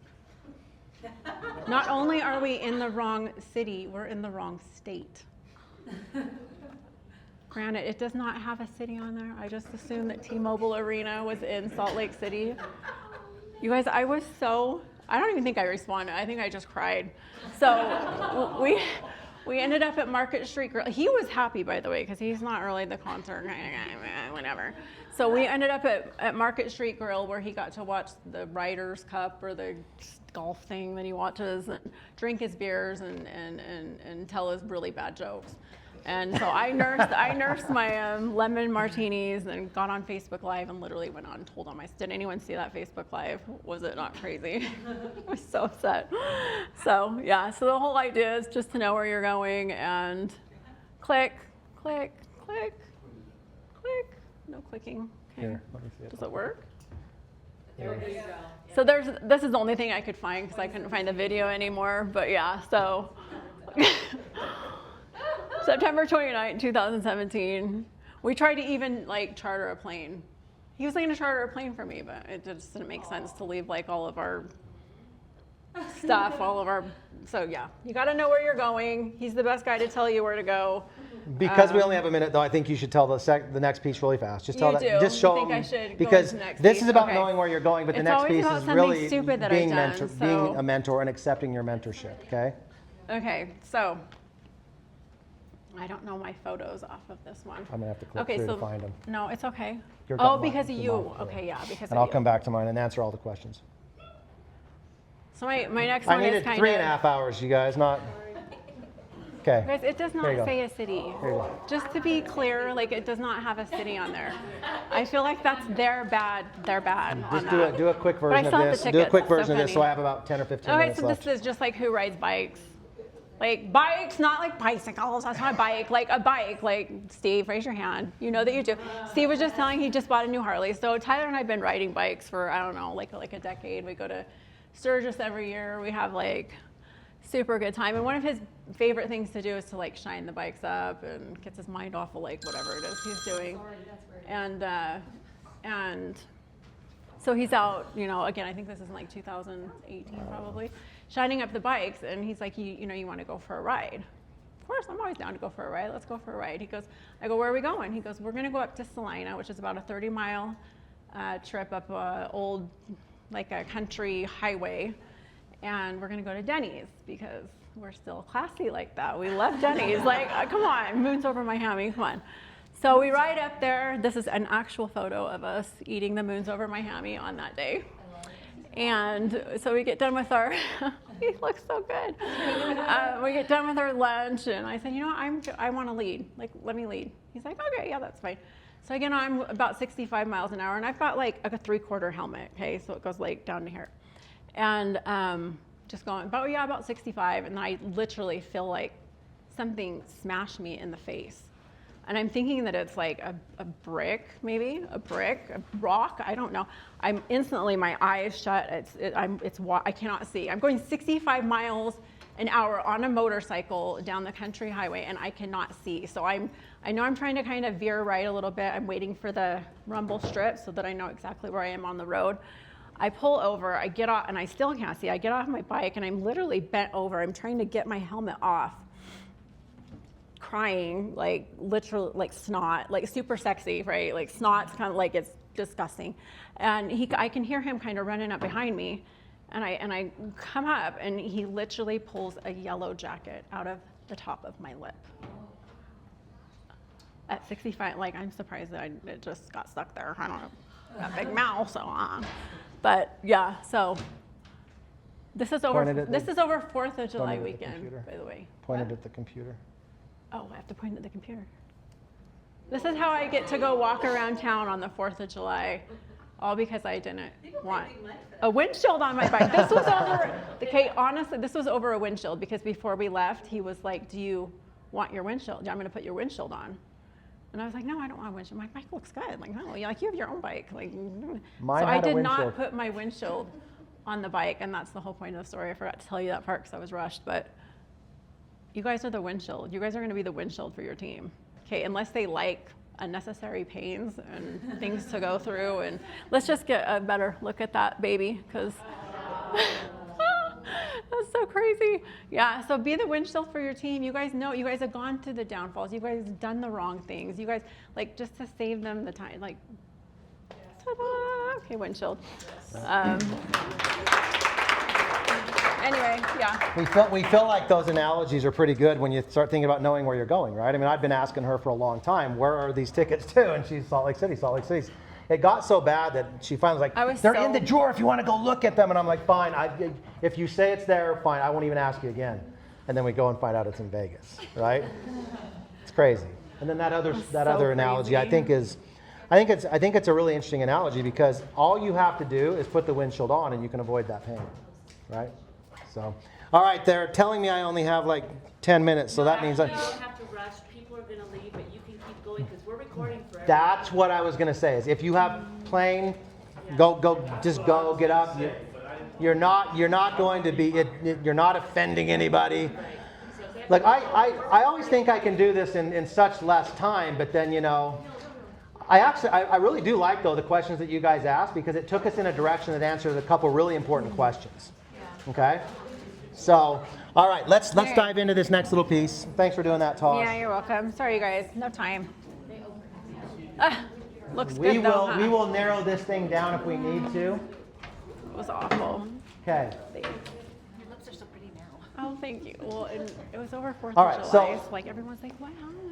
Not only are we in the wrong city, we're in the wrong state. Granted, it does not have a city on there. I just assumed that T-Mobile Arena was in Salt Lake City. You guys, I don't even think I responded. I think I just cried. So we ended up at Market Street Grill. He was happy, by the way, because he's not really the concert, whatever. So we ended up at Market Street Grill where he got to watch the Ryder's Cup or the golf thing that he watches and drink his beers and tell his really bad jokes. And so I nursed my lemon martinis and got on Facebook Live and literally went on and told them. Did anyone see that Facebook Live? Was it not crazy? I was so upset. So yeah, so the whole idea is just to know where you're going and click, click, click, click. No clicking. Okay. Here, let me see it. Does it work? There you go. So this is the only thing I could find because I couldn't find the video anymore. But yeah, so September 29, 2017, we tried to even like charter a plane. He was going to charter a plane for me, but it just didn't make sense to leave like all of our stuff, so yeah, you got to know where you're going. He's the best guy to tell you where to go. Because we only have a minute, though, I think you should tell the next piece really fast. Just tell You that. do? Just show You think them. I should go because into the next this piece? is about Okay. knowing where you're going, but the It's next always piece about is something really stupid that being I've done, being so- a mentor and accepting your mentorship. Okay. Okay, so I don't know my photos off of this one. I'm gonna have to click Okay, through so to find them, no, it's okay. Your Oh, gut because of mine, you. your mine, Okay, yeah, because and of I'll you. come back to mine and answer all the questions. So my next I one is needed kind 3.5 hours, you guys, not. Okay. Guys, it does There not you go. say a city. There you go. Just to be clear, like it does not have a city on there. I feel like that's their bad. They're bad on Just that. do a quick But I version still of have the this. Do a tickets. quick It's so version of this, so funny. I have about 10 or 15 Okay, minutes so left. this is just like who rides bikes. Like bikes, not like bicycles. That's not a bike. Like a bike. Like Steve, raise your hand. You know that you do. Steve was just telling he just bought a new Harley. So Tyler and I have been riding bikes for I don't know, like a decade. We go to Sturgis every year. We have like super good time. And one of his favorite things to do is to like shine the bikes up and gets his mind off of like whatever it is he's doing. And so he's out, you know, again, I think this is in like 2018 probably, shining up the bikes. And he's like, you know, you want to go for a ride? Of course, I'm always down to go for a ride. Let's go for a ride. He goes, I go, where are we going? He goes, we're going to go up to Salina, which is about a 30-mile trip up a old, like a country highway. And we're going to go to Denny's because we're still classy like that. We love Denny's. Like, come on, moon's over Miami, come on. So we ride up there. This is an actual photo of us eating the moons over Miami on that day. And so we get done with our, he looks so good. We get done with our lunch and I said, you know what, I want to lead. Like, let me lead. He's like, okay, yeah, that's fine. So again, I'm about 65 miles an hour and I've got like a 3/4 helmet, okay? So it goes like down to here. And just going, about 65. And then I literally feel like something smashed me in the face. And I'm thinking that it's like a brick, maybe a rock. I don't know. I'm instantly, my eyes shut. I cannot see. I'm going 65 miles an hour on a motorcycle down the country highway, and I cannot see. So I know I'm trying to kind of veer right a little bit. I'm waiting for the rumble strip so that I know exactly where I am on the road. I pull over, I get off, and I still can't see. I get off my bike, and I'm literally bent over. I'm trying to get my helmet off, crying, like literally, like snot, like super sexy, right? Like snot's kind of like it's disgusting. And I can hear him kind of running up behind me, and I come up, and he literally pulls a yellow jacket out of the top of my lip. At 65, like I'm surprised that it just got stuck there. I don't know, got a big mouth, so But yeah, so this is over. This is over 4th of July weekend, by the way. Pointed at the computer. Oh, I have to point at the computer. This is how I get to go walk around town on the 4th of July, all because I didn't want a windshield on my bike. This was over. Okay, honestly, this was over a windshield because before we left, he was like, "Do you want your windshield? I'm going to put your windshield on." And I was like, no, I don't want a windshield. My bike looks good. Like, no, you have your own bike. Like, Mine so I had a did windshield. not put my windshield on the bike, and that's the whole point of the story. I forgot to tell you that part because I was rushed. But you guys are the windshield. You guys are going to be the windshield for your team. Okay, unless they like unnecessary pains and things to go through. And let's just get a better look at that baby because that's so crazy. Yeah, so be the windshield for your team. You guys know, you guys have gone through the downfalls. You guys have done the wrong things. You guys, like, just to save them the time, like, ta-da! Okay, windshield. Anyway, yeah. We feel like those analogies are pretty good when you start thinking about knowing where you're going, right? I mean, I've been asking her for a long time, where are these tickets to? And she's Salt Lake City, Salt Lake City. It got so bad that she finally was like, they're in the drawer if you want to go look at them. And I'm like, fine, if you say it's there, fine, I won't even ask you again. And then we go and find out it's in Vegas, right? It's crazy. And then that other analogy, I crazy. think it's a really interesting analogy because all you have to do is put the windshield on and you can avoid that pain, right? So, all right, they're telling me I only have like 10 minutes, so that means You don't have to rush, people are gonna leave, but you can keep going, because we're recording for everyone. that's what I was gonna say. Is if you have plain, go, just go, get up. You're not going to be. You're not offending anybody. Like I always think I can do this in such less time, but then I really do like though the questions that you guys asked because it took us in a direction that answers a couple really important questions. Okay, so all right, let's dive into this next little piece. Thanks for doing that, Tosh. Yeah, you're welcome. Sorry, you guys. No time. Looks We good though, huh? will narrow this thing down if we need to. It was awful. Okay. Your lips are so pretty now. Oh, thank you. Well, and it was over 4th All of right, July, so- so like everyone's like, wow.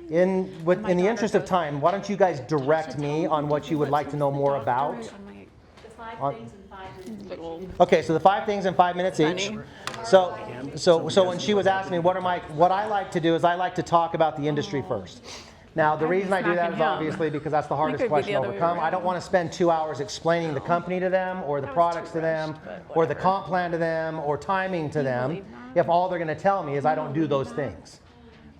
In My the daughter interest of goes- time, why don't you guys direct me on what you would like to know more about? The 5 On- things in 5 minutes. Little Okay, so the 5 things in 5 minutes each. Funny. So when she was asking me what I like to do is I like to talk about the industry first. Now the I'd be reason I do that smacking is him. obviously because that's the hardest could be question the to other way overcome. I don't around. want to spend 2 hours explaining the company to them or the That was products too to them rushed, but or the whatever. comp plan to them or timing to you them believe that? if all they're going to tell me is I don't do those things.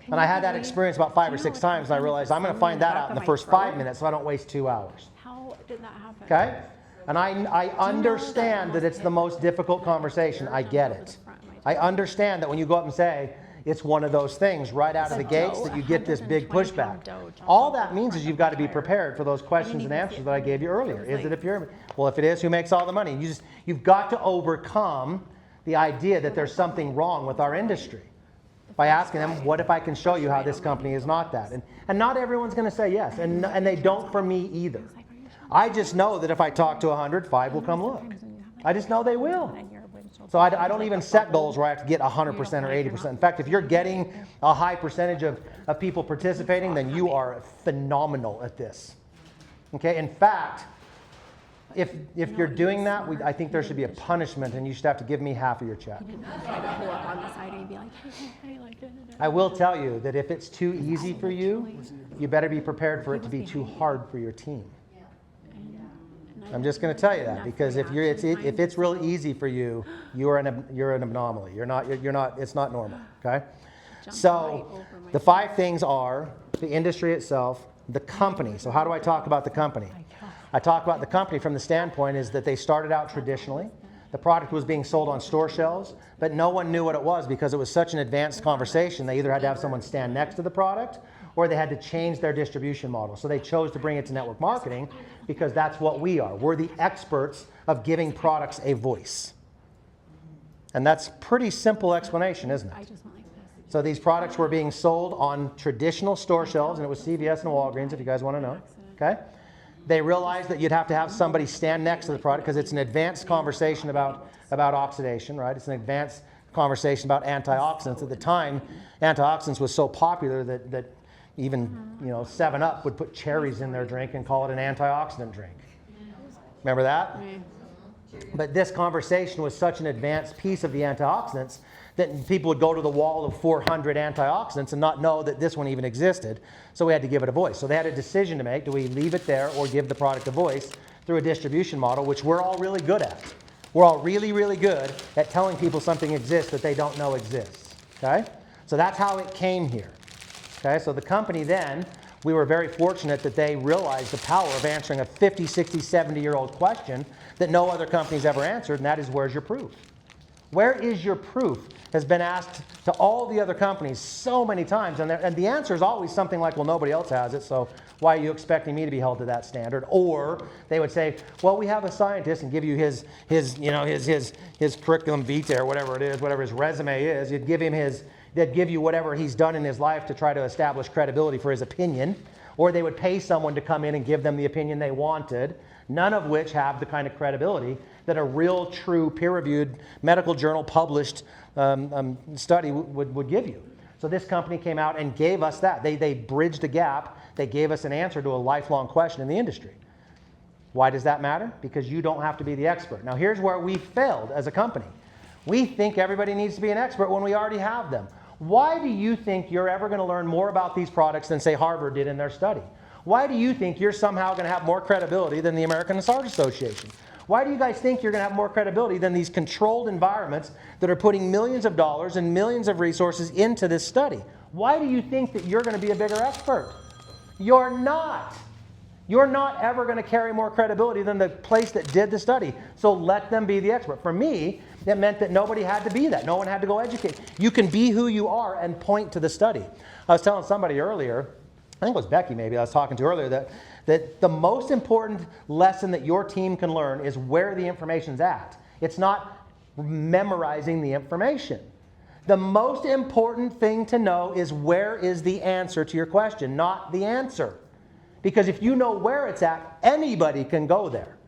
And I had that experience about 5 or 6 times and I realized I'm going to find that out in the first 5 minutes so I don't waste 2 hours. How did that happen? Okay? And I understand that it's the most difficult conversation. I get it. I understand that when you go up and say, it's one of those things right out of the gates that you get this big pushback. All that means is you've got to be prepared for those questions and answers that I gave you earlier. Is it a pyramid? Well, if it is, who makes all the money? You've got to overcome the idea that there's something wrong with our industry by asking them, what if I can show you how this company is not that? And not everyone's going to say yes, and they don't for me either. I just know that if I talk to 100, 5 will come look. I just know they will. So I don't even set goals where I have to get 100% or 80%. In fact, if you're getting a high percentage of people participating, then you are phenomenal at this. Okay? In fact, if you're doing that, I think there should be a punishment and you should have to give me half of your check. Try to pull up on the side and be like, hey, like, da, da, da. I will tell you that if it's too easy for you, you better be prepared for it to be too hard for your team. I'm just going to tell you that because if it's real easy for you, you're an anomaly. You're not. It's not normal. Okay. So the 5 things are the industry itself, the company. So how do I talk about the company? I talk about the company from the standpoint is that they started out traditionally. The product was being sold on store shelves, but no one knew what it was because it was such an advanced conversation. They either had to have someone stand next to the product or they had to change their distribution model. So they chose to bring it to network marketing because that's what we are. We're the experts of giving products a voice. And that's pretty simple explanation, isn't it? I just went like this. So these products were being sold on traditional store shelves, and it was CVS and Walgreens, if you guys want to know. Okay? They realized that you'd have to have somebody stand next to the product because it's an advanced conversation about oxidation, right? It's an advanced conversation about antioxidants. At the time, antioxidants was so popular that even 7-Up would put cherries in their drink and call it an antioxidant drink. Remember that? But this conversation was such an advanced piece of the antioxidants that people would go to the wall of 400 antioxidants and not know that this one even existed. So we had to give it a voice. So they had a decision to make. Do we leave it there or give the product a voice through a distribution model, which we're all really good at? We're all really, really good at telling people something exists that they don't know exists. Okay? So that's how it came here. Okay? So the company then, we were very fortunate that they realized the power of answering a 50, 60, 70-year-old question that no other company's ever answered, and that is, where's your proof? Where is your proof? Has been asked to all the other companies so many times, and the answer is always something like, well, nobody else has it, so why are you expecting me to be held to that standard? Or they would say, well, we have a scientist, and give you his curriculum vitae or whatever it is, whatever his resume is. You'd give him they'd give you whatever he's done in his life to try to establish credibility for his opinion, or they would pay someone to come in and give them the opinion they wanted, none of which have the kind of credibility that a real, true, peer-reviewed medical journal published study would give you. So this company came out and gave us that. They bridged a gap. They gave us an answer to a lifelong question in the industry. Why does that matter? Because you don't have to be the expert. Now here's where we failed as a company. We think everybody needs to be an expert when we already have them. Why do you think you're ever going to learn more about these products than, say, Harvard did in their study? Why do you think you're somehow going to have more credibility than the American Heart Association? Why do you guys think you're going to have more credibility than these controlled environments that are putting millions of dollars and millions of resources into this study? Why do you think that you're going to be a bigger expert? You're not. You're not ever going to carry more credibility than the place that did the study. So let them be the expert. For me, it meant that nobody had to be that. No one had to go educate. You can be who you are and point to the study. I was telling somebody earlier, I think it was Becky maybe I was talking to earlier, that the most important lesson that your team can learn is where the information's at. It's not memorizing the information. The most important thing to know is where is the answer to your question, not the answer. Because if you know where it's at, anybody can go there.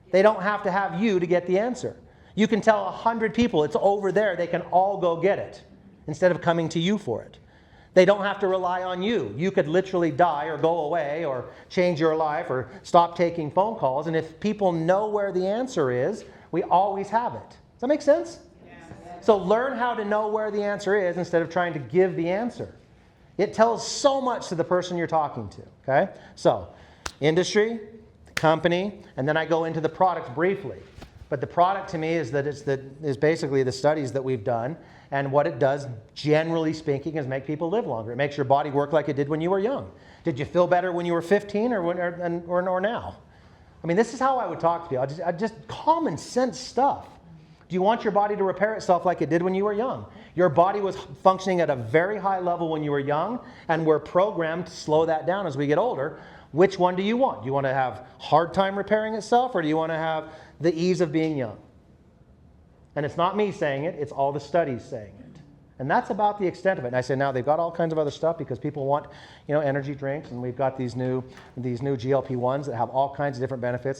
They don't have to have you to get the answer. You can tell 100 people it's over there, they can all go get it instead of coming to you for it. They don't have to rely on you. You could literally die or go away or change your life or stop taking phone calls. And if people know where the answer is, we always have it. Does that make sense? Yeah. So learn how to know where the answer is instead of trying to give the answer. It tells so much to the person you're talking to, okay? So, industry, company, and then I go into the product briefly. But the product to me is basically the studies that we've done, and what it does, generally speaking, is make people live longer. It makes your body work like it did when you were young. Did you feel better when you were 15 or now? I mean, this is how I would talk to people. Just common sense stuff. Do you want your body to repair itself like it did when you were young? Your body was functioning at a very high level when you were young, and we're programmed to slow that down as we get older. Which one do you want? Do you want to have hard time repairing itself, or do you want to have the ease of being young? And it's not me saying it, it's all the studies saying it. And that's about the extent of it. And I say now they've got all kinds of other stuff because people want, energy drinks, and we've got these new GLP-1s that have all kinds of different benefits.